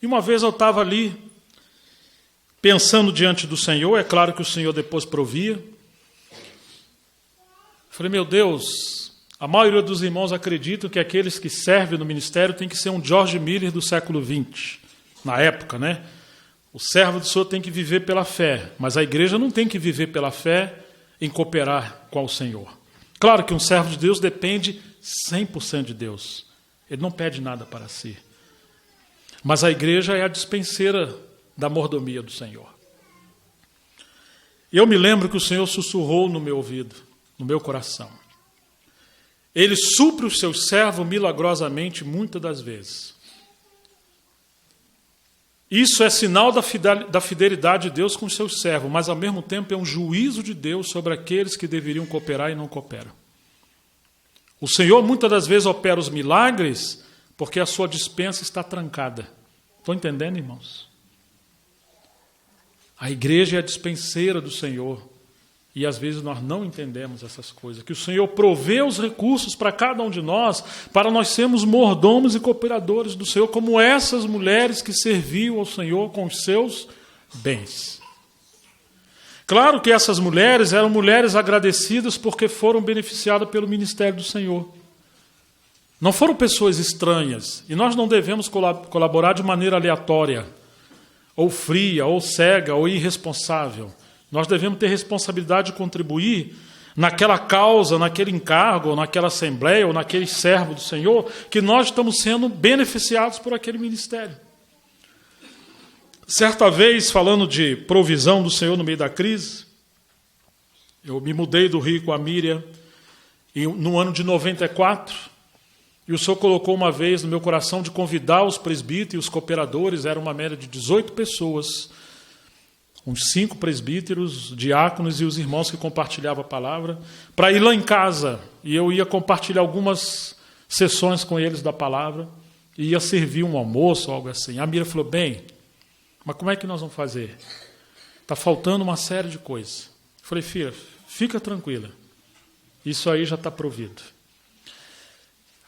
E uma vez eu estava ali, pensando diante do Senhor, é claro que o Senhor depois provia. Falei, meu Deus, a maioria dos irmãos acreditam que aqueles que servem no ministério tem que ser um George Miller do século XX, na época, né? O servo do Senhor tem que viver pela fé, mas a igreja não tem que viver pela fé em cooperar com o Senhor. Claro que um servo de Deus depende 100% de Deus. Ele não pede nada para si. Mas a igreja é a dispenseira da mordomia do Senhor. Eu me lembro que o Senhor sussurrou no meu ouvido, no meu coração. Ele supre o seu servo milagrosamente muitas das vezes. Isso é sinal da fidelidade de Deus com os seus servos, mas ao mesmo tempo é um juízo de Deus sobre aqueles que deveriam cooperar e não cooperam. O Senhor muitas das vezes opera os milagres porque a sua despensa está trancada. Estão entendendo, irmãos? A igreja é a dispenseira do Senhor. E às vezes nós não entendemos essas coisas. Que o Senhor provê os recursos para cada um de nós, para nós sermos mordomos e cooperadores do Senhor, como essas mulheres que serviam ao Senhor com os seus bens. Claro que essas mulheres eram mulheres agradecidas porque foram beneficiadas pelo ministério do Senhor. Não foram pessoas estranhas. E nós não devemos colaborar de maneira aleatória, ou fria, ou cega, ou irresponsável. Nós devemos ter responsabilidade de contribuir naquela causa, naquele encargo, ou naquela assembleia, ou naquele servo do Senhor, que nós estamos sendo beneficiados por aquele ministério. Certa vez, falando de provisão do Senhor no meio da crise, eu me mudei do Rio com a Miriam no ano de 94, e o Senhor colocou uma vez no meu coração de convidar os presbíteros e os cooperadores, era uma média de 18 pessoas, uns 5 presbíteros, diáconos e os irmãos que compartilhavam a palavra, para ir lá em casa, e eu ia compartilhar algumas sessões com eles da palavra, e ia servir um almoço ou algo assim. A Miriam falou, bem, mas como é que nós vamos fazer? Está faltando uma série de coisas. Eu falei, filha, fica tranquila, isso aí já está provido.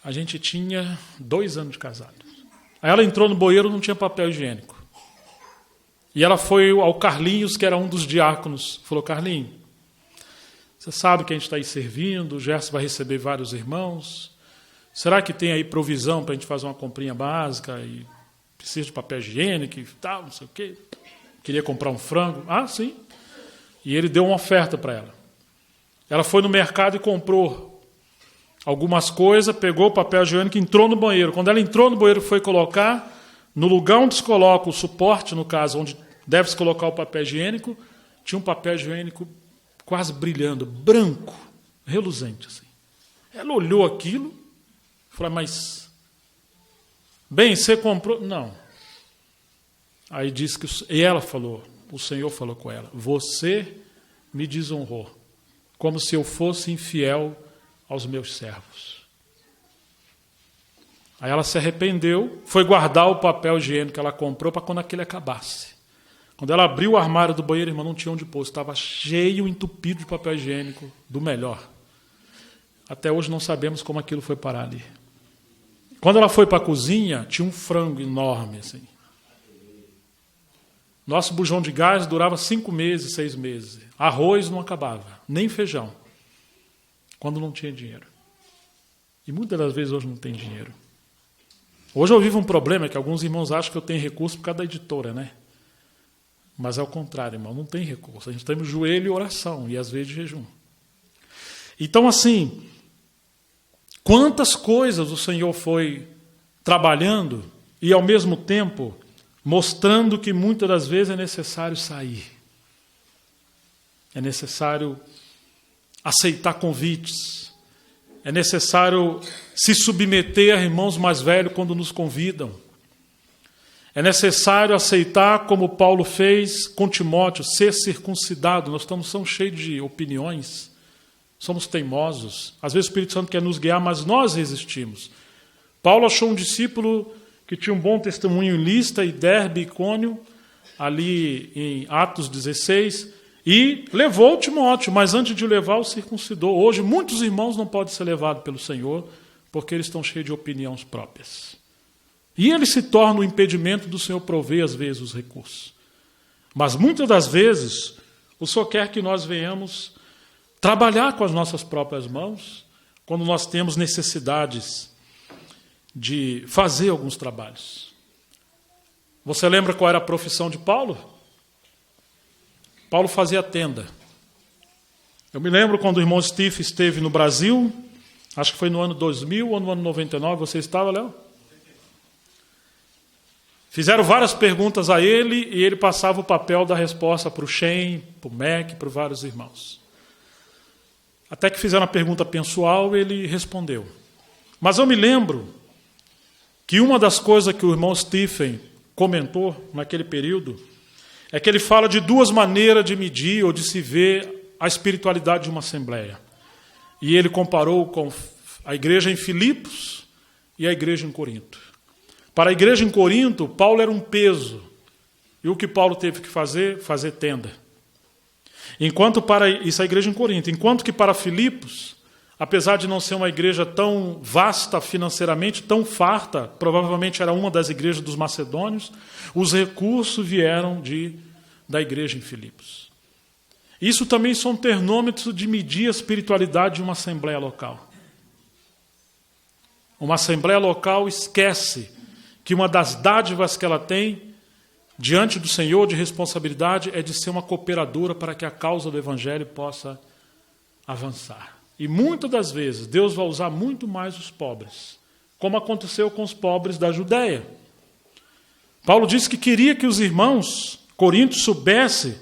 A gente tinha 2 anos de casado. Aí ela entrou no banheiro, não tinha papel higiênico. E ela foi ao Carlinhos, que era um dos diáconos. Falou, Carlinhos, você sabe que a gente está aí servindo, o Gerson vai receber vários irmãos. Será que tem aí provisão para a gente fazer uma comprinha básica e precisa de papel higiênico e tal, não sei o quê? Queria comprar um frango. Ah, sim. E ele deu uma oferta para ela. Ela foi no mercado e comprou algumas coisas, pegou o papel higiênico e entrou no banheiro. Quando ela entrou no banheiro, foi colocar, no lugar onde se coloca o suporte, no caso, onde deve-se colocar o papel higiênico, tinha um papel higiênico quase brilhando, branco, reluzente. Assim. Ela olhou aquilo, falou, mas, bem, você comprou? Não. Aí disse que, e ela falou, o Senhor falou com ela, você me desonrou, como se eu fosse infiel aos meus servos. Aí ela se arrependeu, foi guardar o papel higiênico que ela comprou para quando aquele acabasse. Quando ela abriu o armário do banheiro, irmão, não tinha onde pôr, estava cheio, entupido de papel higiênico, do melhor. Até hoje não sabemos como aquilo foi parar ali. Quando ela foi para a cozinha, tinha um frango enorme, assim. Nosso bujão de gás durava 5 meses, 6 meses. Arroz não acabava, nem feijão, quando não tinha dinheiro. E muitas das vezes hoje não tem dinheiro. Hoje eu vivo um problema, que alguns irmãos acham que eu tenho recurso por causa da editora, né? Mas é o contrário, irmão, não tem recurso. A gente tem joelho e oração, e às vezes jejum. Então, assim, quantas coisas o Senhor foi trabalhando e, ao mesmo tempo, mostrando que muitas das vezes é necessário sair. É necessário aceitar convites. É necessário se submeter a irmãos mais velhos quando nos convidam. É necessário aceitar, como Paulo fez com Timóteo, ser circuncidado. Nós estamos cheios de opiniões, somos teimosos. Às vezes o Espírito Santo quer nos guiar, mas nós resistimos. Paulo achou um discípulo que tinha um bom testemunho em Listra, e Derbe e Icônio, ali em Atos 16, e levou Timóteo, mas antes de o levar, o circuncidou. Hoje, muitos irmãos não podem ser levados pelo Senhor, porque eles estão cheios de opiniões próprias. E ele se torna o impedimento do Senhor prover, às vezes, os recursos. Mas, muitas das vezes, o Senhor quer que nós venhamos trabalhar com as nossas próprias mãos, quando nós temos necessidades de fazer alguns trabalhos. Você lembra qual era a profissão de Paulo? Paulo fazia tenda. Eu me lembro quando o irmão Steve esteve no Brasil, acho que foi no ano 2000 ou no ano 99, você estava, Léo? Fizeram várias perguntas a ele e ele passava o papel da resposta para o Shen, para o Mac, para vários irmãos. Até que fizeram uma pergunta pessoal, ele respondeu. Mas eu me lembro que uma das coisas que o irmão Stephen comentou naquele período é que ele fala de duas maneiras de medir ou de se ver a espiritualidade de uma assembleia. E ele comparou com a igreja em Filipos e a igreja em Corinto. Para a igreja em Corinto, Paulo era um peso. E o que Paulo teve que fazer? Fazer tenda. Isso é a igreja em Corinto. Enquanto que para Filipos, apesar de não ser uma igreja tão vasta financeiramente, tão farta, provavelmente era uma das igrejas dos macedônios, os recursos vieram da igreja em Filipos. Isso também são termômetros de medir a espiritualidade de uma assembleia local. Uma assembleia local esquece que uma das dádivas que ela tem diante do Senhor de responsabilidade é de ser uma cooperadora para que a causa do Evangelho possa avançar. E muitas das vezes Deus vai usar muito mais os pobres, como aconteceu com os pobres da Judéia. Paulo disse que queria que os irmãos coríntios soubessem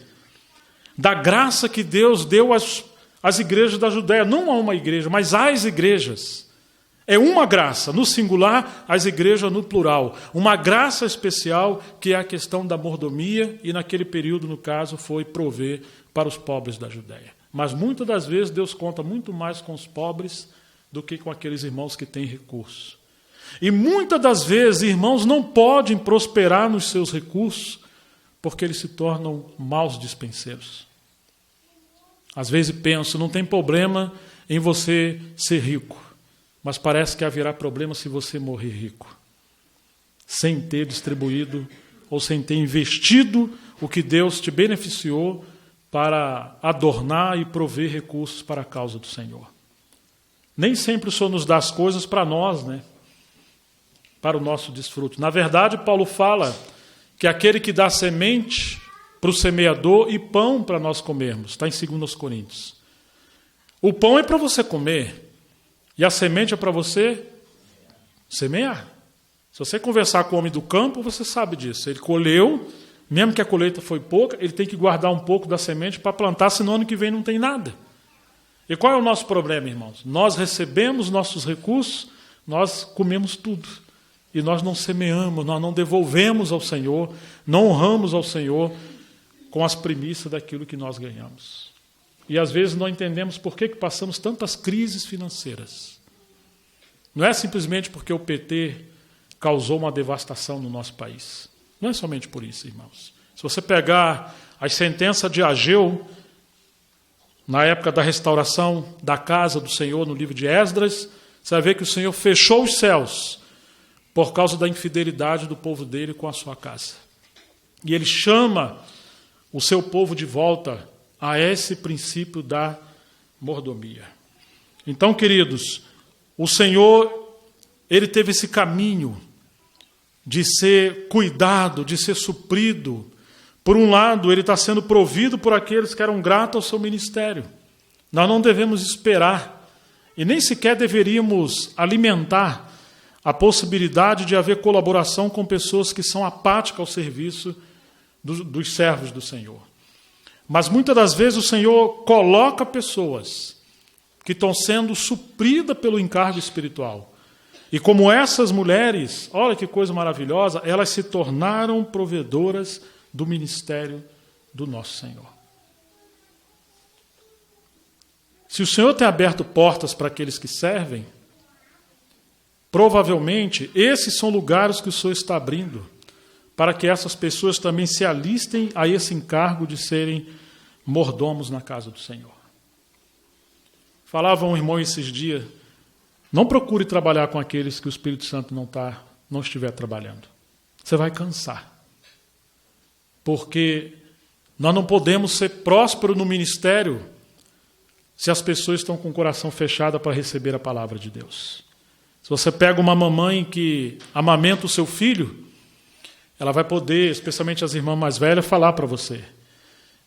da graça que Deus deu às igrejas da Judéia, não a uma igreja, mas às igrejas. É uma graça, no singular, as igrejas no plural. Uma graça especial que é a questão da mordomia e naquele período, no caso, foi prover para os pobres da Judéia. Mas muitas das vezes Deus conta muito mais com os pobres do que com aqueles irmãos que têm recursos. E muitas das vezes irmãos não podem prosperar nos seus recursos porque eles se tornam maus dispenseiros. Às vezes penso, não tem problema em você ser rico. Mas parece que haverá problema se você morrer rico, sem ter distribuído ou sem ter investido o que Deus te beneficiou para adornar e prover recursos para a causa do Senhor. Nem sempre o Senhor nos dá as coisas para nós, né? Para o nosso desfrute. Na verdade, Paulo fala que aquele que dá semente para o semeador e pão para nós comermos. Está em 2 Coríntios. O pão é para você comer. E a semente é para você semear. Se você conversar com o homem do campo, você sabe disso. Ele colheu, mesmo que a colheita foi pouca, ele tem que guardar um pouco da semente para plantar, senão ano que vem não tem nada. E qual é o nosso problema, irmãos? Nós recebemos nossos recursos, nós comemos tudo. E nós não semeamos, nós não devolvemos ao Senhor, não honramos ao Senhor com as primícias daquilo que nós ganhamos. E às vezes não entendemos por que passamos tantas crises financeiras. Não é simplesmente porque o PT causou uma devastação no nosso país. Não é somente por isso, irmãos. Se você pegar as sentenças de Ageu, na época da restauração da casa do Senhor, no livro de Esdras, você vai ver que o Senhor fechou os céus por causa da infidelidade do povo dele com a sua casa. E ele chama o seu povo de volta a esse princípio da mordomia. Então, queridos, o Senhor, ele teve esse caminho de ser cuidado, de ser suprido. Por um lado, ele está sendo provido por aqueles que eram gratos ao seu ministério. Nós não devemos esperar e nem sequer deveríamos alimentar a possibilidade de haver colaboração com pessoas que são apáticas ao serviço dos servos do Senhor. Mas muitas das vezes o Senhor coloca pessoas que estão sendo supridas pelo encargo espiritual. E como essas mulheres, olha que coisa maravilhosa, elas se tornaram provedoras do ministério do nosso Senhor. Se o Senhor tem aberto portas para aqueles que servem, provavelmente esses são lugares que o Senhor está abrindo para que essas pessoas também se alistem a esse encargo de serem mordomos na casa do Senhor. Falava um irmão esses dias, não procure trabalhar com aqueles que o Espírito Santo não estiver trabalhando. Você vai cansar. Porque nós não podemos ser prósperos no ministério se as pessoas estão com o coração fechado para receber a palavra de Deus. Se você pega uma mamãe que amamenta o seu filho, ela vai poder, especialmente as irmãs mais velhas, falar para você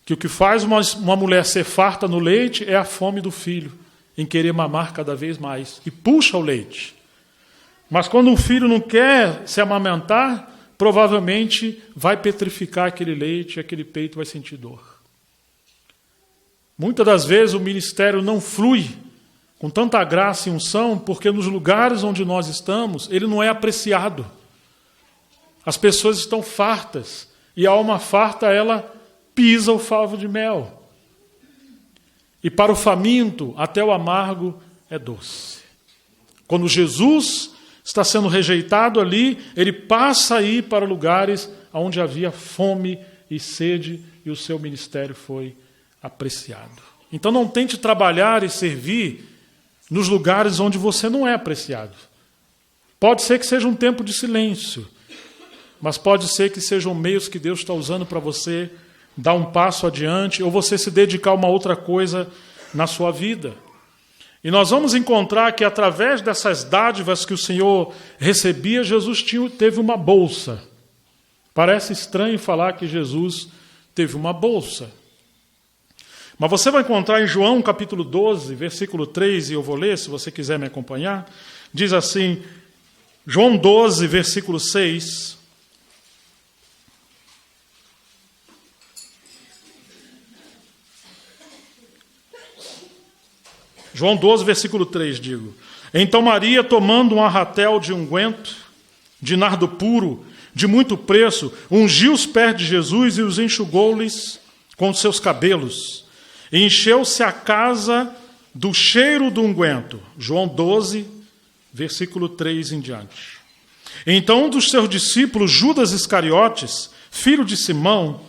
que o que faz uma mulher ser farta no leite é a fome do filho, em querer mamar cada vez mais, e puxa o leite. Mas quando um filho não quer se amamentar, provavelmente vai petrificar aquele leite e aquele peito vai sentir dor. Muitas das vezes o ministério não flui com tanta graça e unção, porque nos lugares onde nós estamos, ele não é apreciado. As pessoas estão fartas, e a alma farta, ela pisa o favo de mel. E para o faminto, até o amargo é doce. Quando Jesus está sendo rejeitado ali, ele passa a ir para lugares onde havia fome e sede, e o seu ministério foi apreciado. Então não tente trabalhar e servir nos lugares onde você não é apreciado. Pode ser que seja um tempo de silêncio, mas pode ser que sejam meios que Deus está usando para você dar um passo adiante, ou você se dedicar a uma outra coisa na sua vida. E nós vamos encontrar que através dessas dádivas que o Senhor recebia, Jesus teve uma bolsa. Parece estranho falar que Jesus teve uma bolsa. Mas você vai encontrar em João capítulo 12, versículo 3, e eu vou ler, se você quiser me acompanhar, diz assim, João 12, versículo 6... João 12, versículo 3, digo. Então Maria, tomando um arratel de unguento, de nardo puro, de muito preço, ungiu os pés de Jesus e os enxugou-lhes com os seus cabelos. E encheu-se a casa do cheiro do unguento. João 12, versículo 3 em diante. Então um dos seus discípulos, Judas Iscariotes, filho de Simão,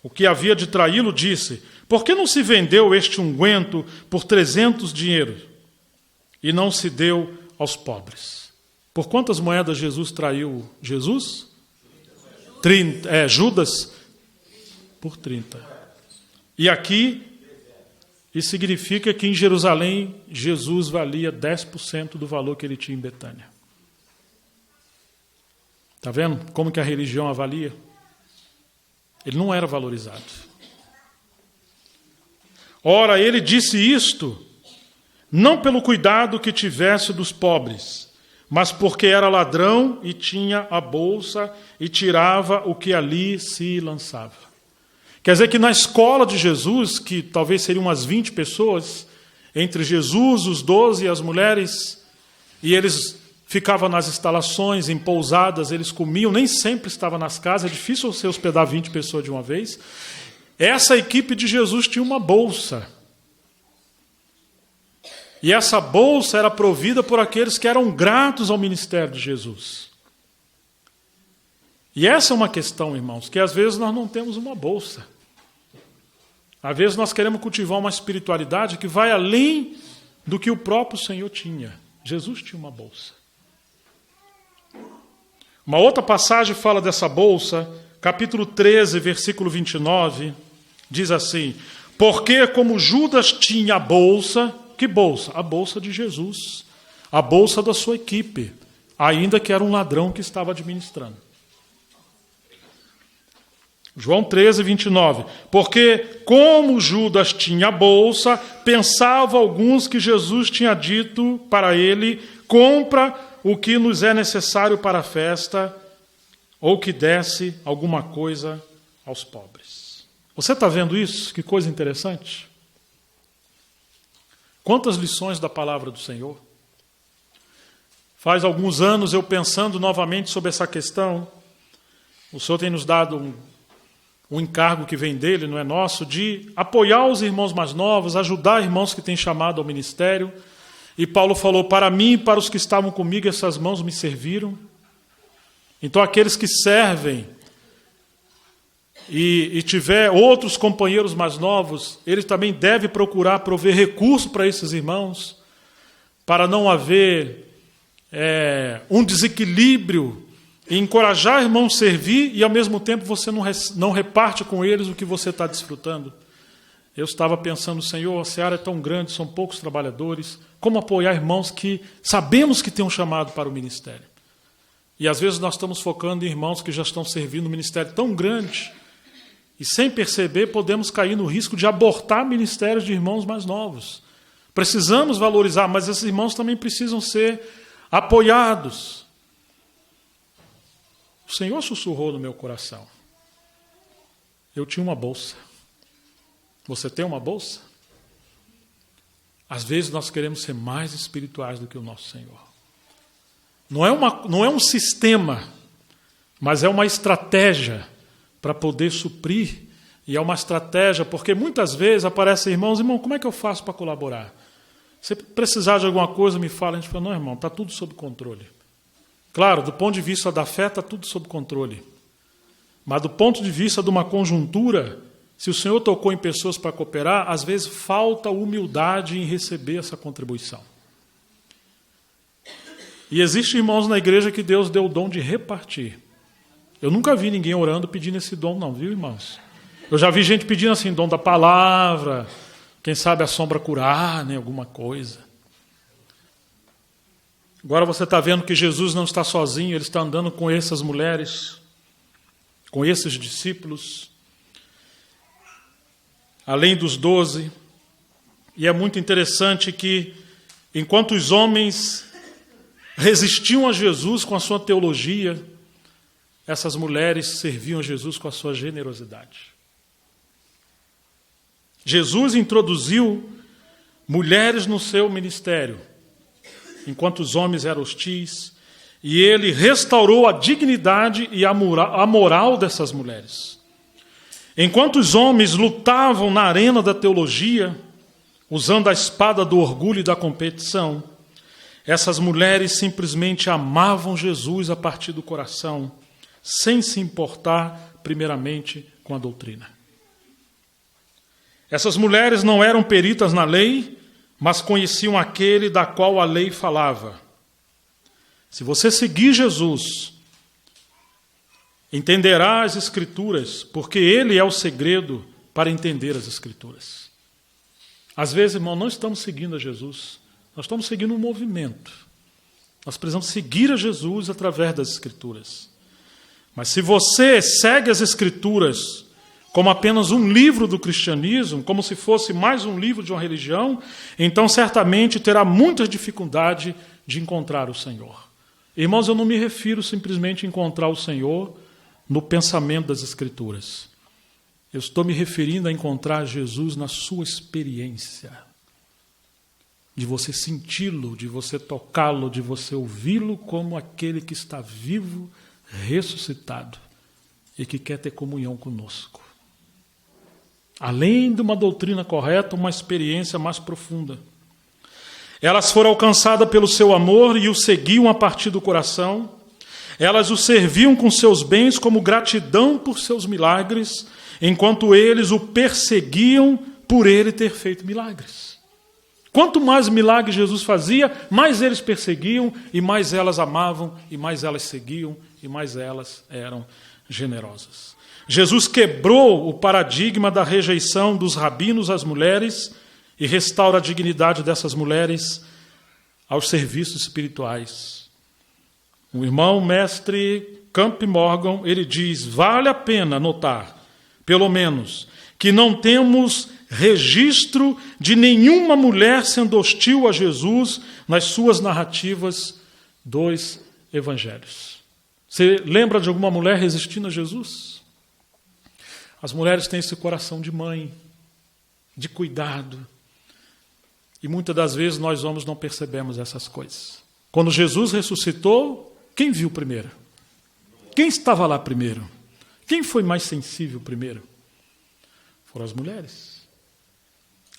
o que havia de traí-lo, disse: por que não se vendeu este unguento por 300 dinheiros e não se deu aos pobres? Por quantas moedas Jesus traiu Jesus? 30, Judas? Por 30. E aqui, isso significa que em Jerusalém, Jesus valia 10% do valor que ele tinha em Betânia. Está vendo como que a religião avalia? Ele não era valorizado. Ora, ele disse isto, não pelo cuidado que tivesse dos pobres, mas porque era ladrão e tinha a bolsa e tirava o que ali se lançava. Quer dizer que na escola de Jesus, que talvez seriam umas 20 pessoas, entre Jesus, os 12 e as mulheres, e eles ficavam nas instalações, em pousadas, eles comiam, nem sempre estavam nas casas, é difícil você hospedar 20 pessoas de uma vez. Essa equipe de Jesus tinha uma bolsa. E essa bolsa era provida por aqueles que eram gratos ao ministério de Jesus. E essa é uma questão, irmãos, que às vezes nós não temos uma bolsa. Às vezes nós queremos cultivar uma espiritualidade que vai além do que o próprio Senhor tinha. Jesus tinha uma bolsa. Uma outra passagem fala dessa bolsa, capítulo 13, versículo 29, diz assim: porque como Judas tinha a bolsa, que bolsa? A bolsa de Jesus, a bolsa da sua equipe, ainda que era um ladrão que estava administrando. João 13, 29. Porque como Judas tinha a bolsa, pensava alguns que Jesus tinha dito para ele: compra o que nos é necessário para a festa, ou que desse alguma coisa aos pobres. Você está vendo isso? Que coisa interessante. Quantas lições da palavra do Senhor. Faz alguns anos eu pensando novamente sobre essa questão. O Senhor tem nos dado um encargo que vem dele, não é nosso, de apoiar os irmãos mais novos, ajudar irmãos que têm chamado ao ministério. E Paulo falou: para mim e para os que estavam comigo, essas mãos me serviram. Então aqueles que servem e tiver outros companheiros mais novos, ele também deve procurar prover recurso para esses irmãos, para não haver um desequilíbrio e encorajar irmãos a servir e ao mesmo tempo você não reparte com eles o que você está desfrutando. Eu estava pensando: Senhor, a seara é tão grande, são poucos trabalhadores, como apoiar irmãos que sabemos que têm um chamado para o ministério? E às vezes nós estamos focando em irmãos que já estão servindo um ministério tão grande, e sem perceber podemos cair no risco de abortar ministérios de irmãos mais novos. Precisamos valorizar, mas esses irmãos também precisam ser apoiados. O Senhor sussurrou no meu coração. Eu tinha uma bolsa. Você tem uma bolsa? Às vezes nós queremos ser mais espirituais do que o nosso Senhor. Não é um sistema, mas é uma estratégia para poder suprir. E é uma estratégia, porque muitas vezes aparecem irmãos, como é que eu faço para colaborar? Se precisar de alguma coisa, me fala. A gente fala, não, irmão, está tudo sob controle. Claro, do ponto de vista da fé, está tudo sob controle. Mas do ponto de vista de uma conjuntura, se o Senhor tocou em pessoas para cooperar, às vezes falta humildade em receber essa contribuição. E existem irmãos na igreja que Deus deu o dom de repartir. Eu nunca vi ninguém orando pedindo esse dom, não, viu, irmãos? Eu já vi gente pedindo assim, dom da palavra, quem sabe a sombra curar, né, alguma coisa. Agora você está vendo que Jesus não está sozinho, ele está andando com essas mulheres, com esses discípulos, além dos 12. E é muito interessante que, enquanto os homens resistiam a Jesus com a sua teologia, essas mulheres serviam a Jesus com a sua generosidade. Jesus introduziu mulheres no seu ministério, enquanto os homens eram hostis, e ele restaurou a dignidade e a moral dessas mulheres. Enquanto os homens lutavam na arena da teologia, usando a espada do orgulho e da competição, essas mulheres simplesmente amavam Jesus a partir do coração, sem se importar, primeiramente, com a doutrina. Essas mulheres não eram peritas na lei, mas conheciam aquele da qual a lei falava. Se você seguir Jesus, entenderá as Escrituras, porque ele é o segredo para entender as Escrituras. Às vezes, irmão, não estamos seguindo a Jesus, nós estamos seguindo um movimento. Nós precisamos seguir a Jesus através das Escrituras. Mas se você segue as Escrituras como apenas um livro do cristianismo, como se fosse mais um livro de uma religião, então certamente terá muita dificuldade de encontrar o Senhor. Irmãos, eu não me refiro simplesmente a encontrar o Senhor no pensamento das Escrituras. Eu estou me referindo a encontrar Jesus na sua experiência. De você senti-lo, de você tocá-lo, de você ouvi-lo como aquele que está vivo, ressuscitado e que quer ter comunhão conosco. Além de uma doutrina correta, uma experiência mais profunda. Elas foram alcançadas pelo seu amor e o seguiam a partir do coração. Elas o serviam com seus bens como gratidão por seus milagres, enquanto eles o perseguiam por ele ter feito milagres. Quanto mais milagres Jesus fazia, mais eles perseguiam, e mais elas amavam, e mais elas seguiam, e mais elas eram generosas. Jesus quebrou o paradigma da rejeição dos rabinos às mulheres e restaura a dignidade dessas mulheres aos serviços espirituais. O irmão mestre Camp Morgan, ele diz, vale a pena notar, pelo menos, que não temos registro de nenhuma mulher sendo hostil a Jesus nas suas narrativas dos evangelhos. Você lembra de alguma mulher resistindo a Jesus? As mulheres têm esse coração de mãe, de cuidado. E muitas das vezes nós homens não percebemos essas coisas. Quando Jesus ressuscitou, quem viu primeiro? Quem estava lá primeiro? Quem foi mais sensível primeiro? Foram as mulheres.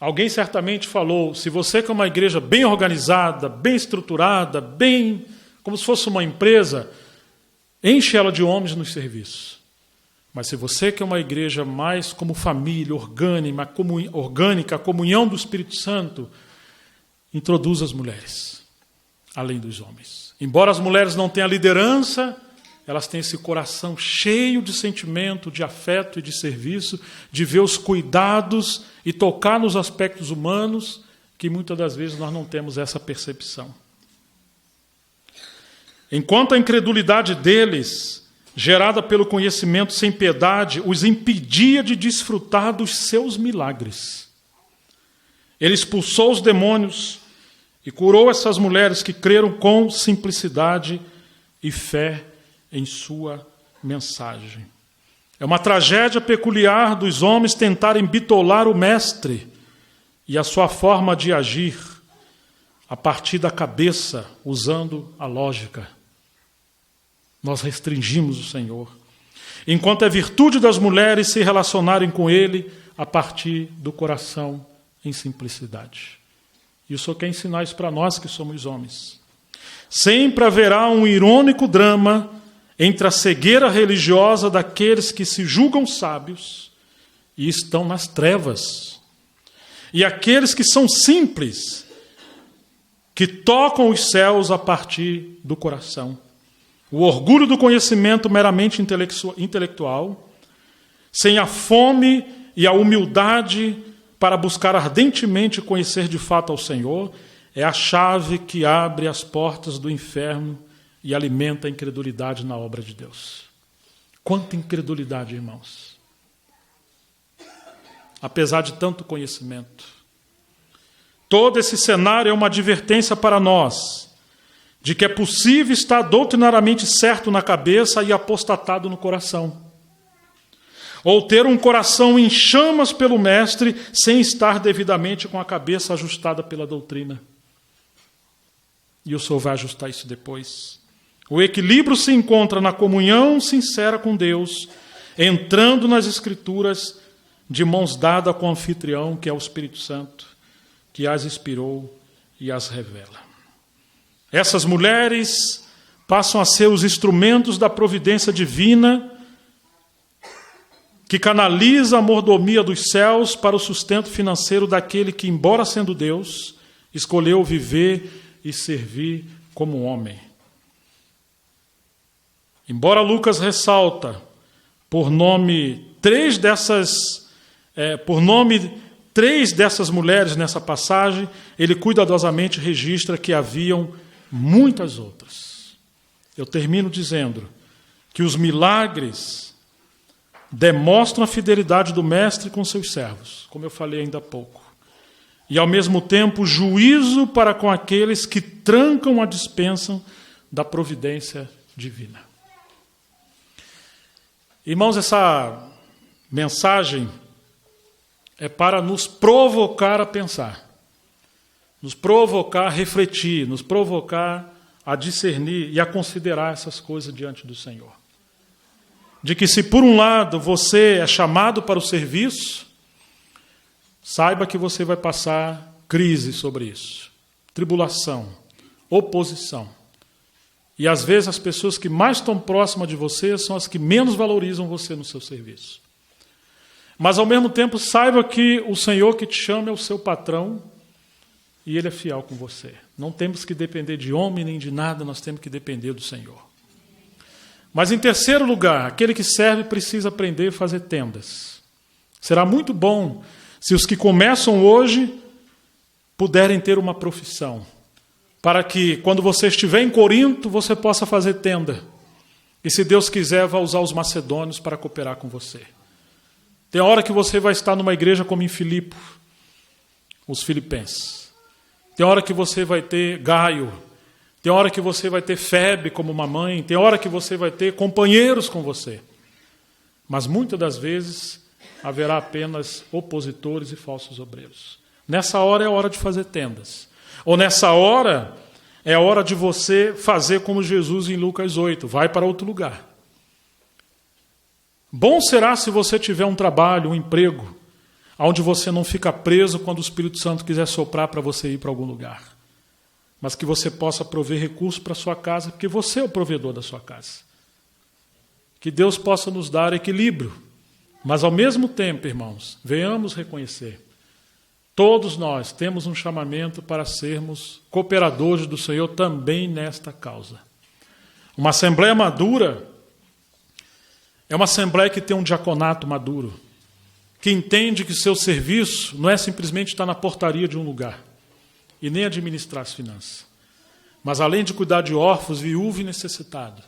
Alguém certamente falou, se você que é uma igreja bem organizada, bem estruturada, bem, como se fosse uma empresa, enche ela de homens nos serviços. Mas se você que é uma igreja mais como família, orgânica, a comunhão do Espírito Santo, introduz as mulheres, além dos homens. Embora as mulheres não tenham liderança, elas têm esse coração cheio de sentimento, de afeto e de serviço, de ver os cuidados e tocar nos aspectos humanos, que muitas das vezes nós não temos essa percepção. Enquanto a incredulidade deles, gerada pelo conhecimento sem piedade, os impedia de desfrutar dos seus milagres. Ele expulsou os demônios e curou essas mulheres que creram com simplicidade e fé em sua mensagem. É uma tragédia peculiar dos homens tentarem bitolar o mestre e a sua forma de agir a partir da cabeça, usando a lógica. Nós restringimos o Senhor, enquanto é virtude das mulheres se relacionarem com Ele a partir do coração em simplicidade. E o Senhor quer ensinar isso para nós que somos homens. Sempre haverá um irônico drama entre a cegueira religiosa daqueles que se julgam sábios e estão nas trevas, e aqueles que são simples, que tocam os céus a partir do coração. O orgulho do conhecimento meramente intelectual, sem a fome e a humildade para buscar ardentemente conhecer de fato ao Senhor, é a chave que abre as portas do inferno e alimenta a incredulidade na obra de Deus. Quanta incredulidade, irmãos! Apesar de tanto conhecimento. Todo esse cenário é uma advertência para nós de que é possível estar doutrinariamente certo na cabeça e apostatado no coração. Ou ter um coração em chamas pelo Mestre sem estar devidamente com a cabeça ajustada pela doutrina. E o Senhor vai ajustar isso depois. O equilíbrio se encontra na comunhão sincera com Deus, entrando nas Escrituras de mãos dadas com o anfitrião, que é o Espírito Santo, que as inspirou e as revela. Essas mulheres passam a ser os instrumentos da providência divina, que canaliza a mordomia dos céus para o sustento financeiro daquele que, embora sendo Deus, escolheu viver e servir como homem. Embora Lucas ressalta por nome três dessas mulheres nessa passagem, ele cuidadosamente registra que haviam muitas outras. Eu termino dizendo que os milagres demonstram a fidelidade do Mestre com seus servos, como eu falei ainda há pouco, e ao mesmo tempo juízo para com aqueles que trancam a dispensa da providência divina. Irmãos, essa mensagem é para nos provocar a pensar, nos provocar a refletir, nos provocar a discernir e a considerar essas coisas diante do Senhor. De que se por um lado você é chamado para o serviço, saiba que você vai passar crise sobre isso, tribulação, oposição. E às vezes as pessoas que mais estão próximas de você são as que menos valorizam você no seu serviço. Mas ao mesmo tempo saiba que o Senhor que te chama é o seu patrão e Ele é fiel com você. Não temos que depender de homem nem de nada, nós temos que depender do Senhor. Mas em terceiro lugar, aquele que serve precisa aprender a fazer tendas. Será muito bom se os que começam hoje puderem ter uma profissão, para que quando você estiver em Corinto, você possa fazer tenda. E se Deus quiser, vai usar os macedônios para cooperar com você. Tem hora que você vai estar numa igreja como em Filipe, os filipenses. Tem hora que você vai ter Gaio. Tem hora que você vai ter Febe como uma mãe. Tem hora que você vai ter companheiros com você. Mas muitas das vezes haverá apenas opositores e falsos obreiros. Nessa hora é a hora de fazer tendas. Ou nessa hora é a hora de você fazer como Jesus em Lucas 8. Vai para outro lugar. Bom será se você tiver um trabalho, um emprego, onde você não fica preso quando o Espírito Santo quiser soprar para você ir para algum lugar. Mas que você possa prover recursos para a sua casa, porque você é o provedor da sua casa. Que Deus possa nos dar equilíbrio. Mas ao mesmo tempo, irmãos, venhamos reconhecer, todos nós temos um chamamento para sermos cooperadores do Senhor também nesta causa. Uma assembleia madura é uma assembleia que tem um diaconato maduro, que entende que seu serviço não é simplesmente estar na portaria de um lugar e nem administrar as finanças, mas além de cuidar de órfãos, viúvo e necessitado,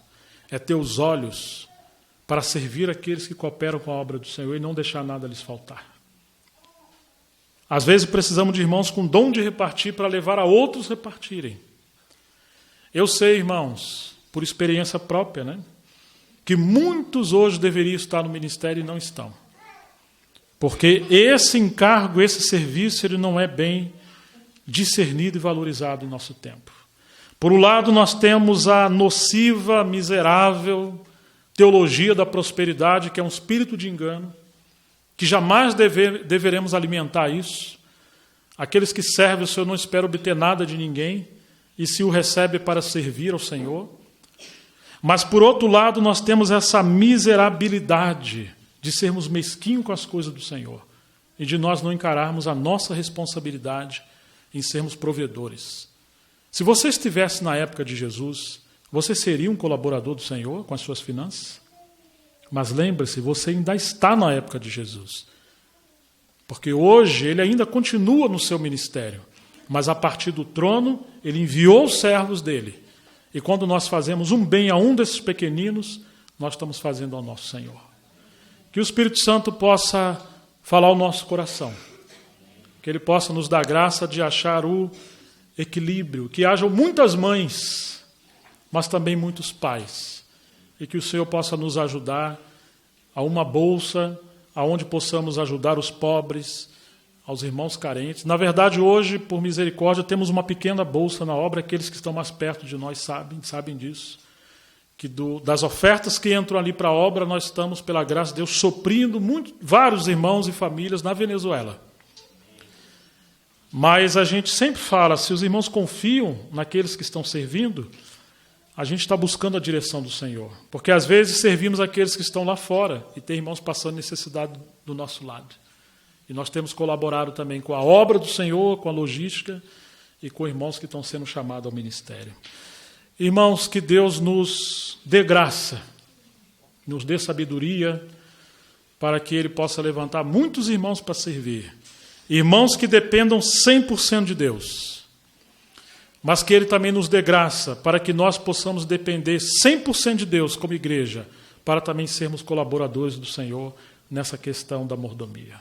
é ter os olhos para servir aqueles que cooperam com a obra do Senhor e não deixar nada lhes faltar. Às vezes precisamos de irmãos com dom de repartir para levar a outros repartirem. Eu sei, irmãos, por experiência própria, que muitos hoje deveriam estar no ministério e não estão. Porque esse encargo, esse serviço, ele não é bem discernido e valorizado em nosso tempo. Por um lado, nós temos a nociva, miserável teologia da prosperidade, que é um espírito de engano, que jamais deveremos alimentar isso. Aqueles que servem o Senhor não esperam obter nada de ninguém, e se o recebe para servir ao Senhor. Mas, por outro lado, nós temos essa miserabilidade de sermos mesquinhos com as coisas do Senhor e de nós não encararmos a nossa responsabilidade em sermos provedores. Se você estivesse na época de Jesus, você seria um colaborador do Senhor com as suas finanças? Mas lembre-se, você ainda está na época de Jesus. Porque hoje ele ainda continua no seu ministério, mas a partir do trono ele enviou os servos dele. E quando nós fazemos um bem a um desses pequeninos, nós estamos fazendo ao nosso Senhor. Que o Espírito Santo possa falar ao nosso coração. Que ele possa nos dar graça de achar o equilíbrio. Que hajam muitas mães, mas também muitos pais. E que o Senhor possa nos ajudar a uma bolsa, aonde possamos ajudar os pobres, aos irmãos carentes. Na verdade, hoje, por misericórdia, temos uma pequena bolsa na obra. Aqueles que estão mais perto de nós sabem disso. Que das ofertas que entram ali para a obra, nós estamos, pela graça de Deus, suprindo vários irmãos e famílias na Venezuela. Mas a gente sempre fala, se os irmãos confiam naqueles que estão servindo, a gente está buscando a direção do Senhor. Porque às vezes servimos aqueles que estão lá fora e tem irmãos passando necessidade do nosso lado. E nós temos colaborado também com a obra do Senhor, com a logística e com irmãos que estão sendo chamados ao ministério. Irmãos, que Deus nos dê graça, nos dê sabedoria, para que Ele possa levantar muitos irmãos para servir. Irmãos que dependam 100% de Deus. Mas que Ele também nos dê graça, para que nós possamos depender 100% de Deus como igreja, para também sermos colaboradores do Senhor nessa questão da mordomia.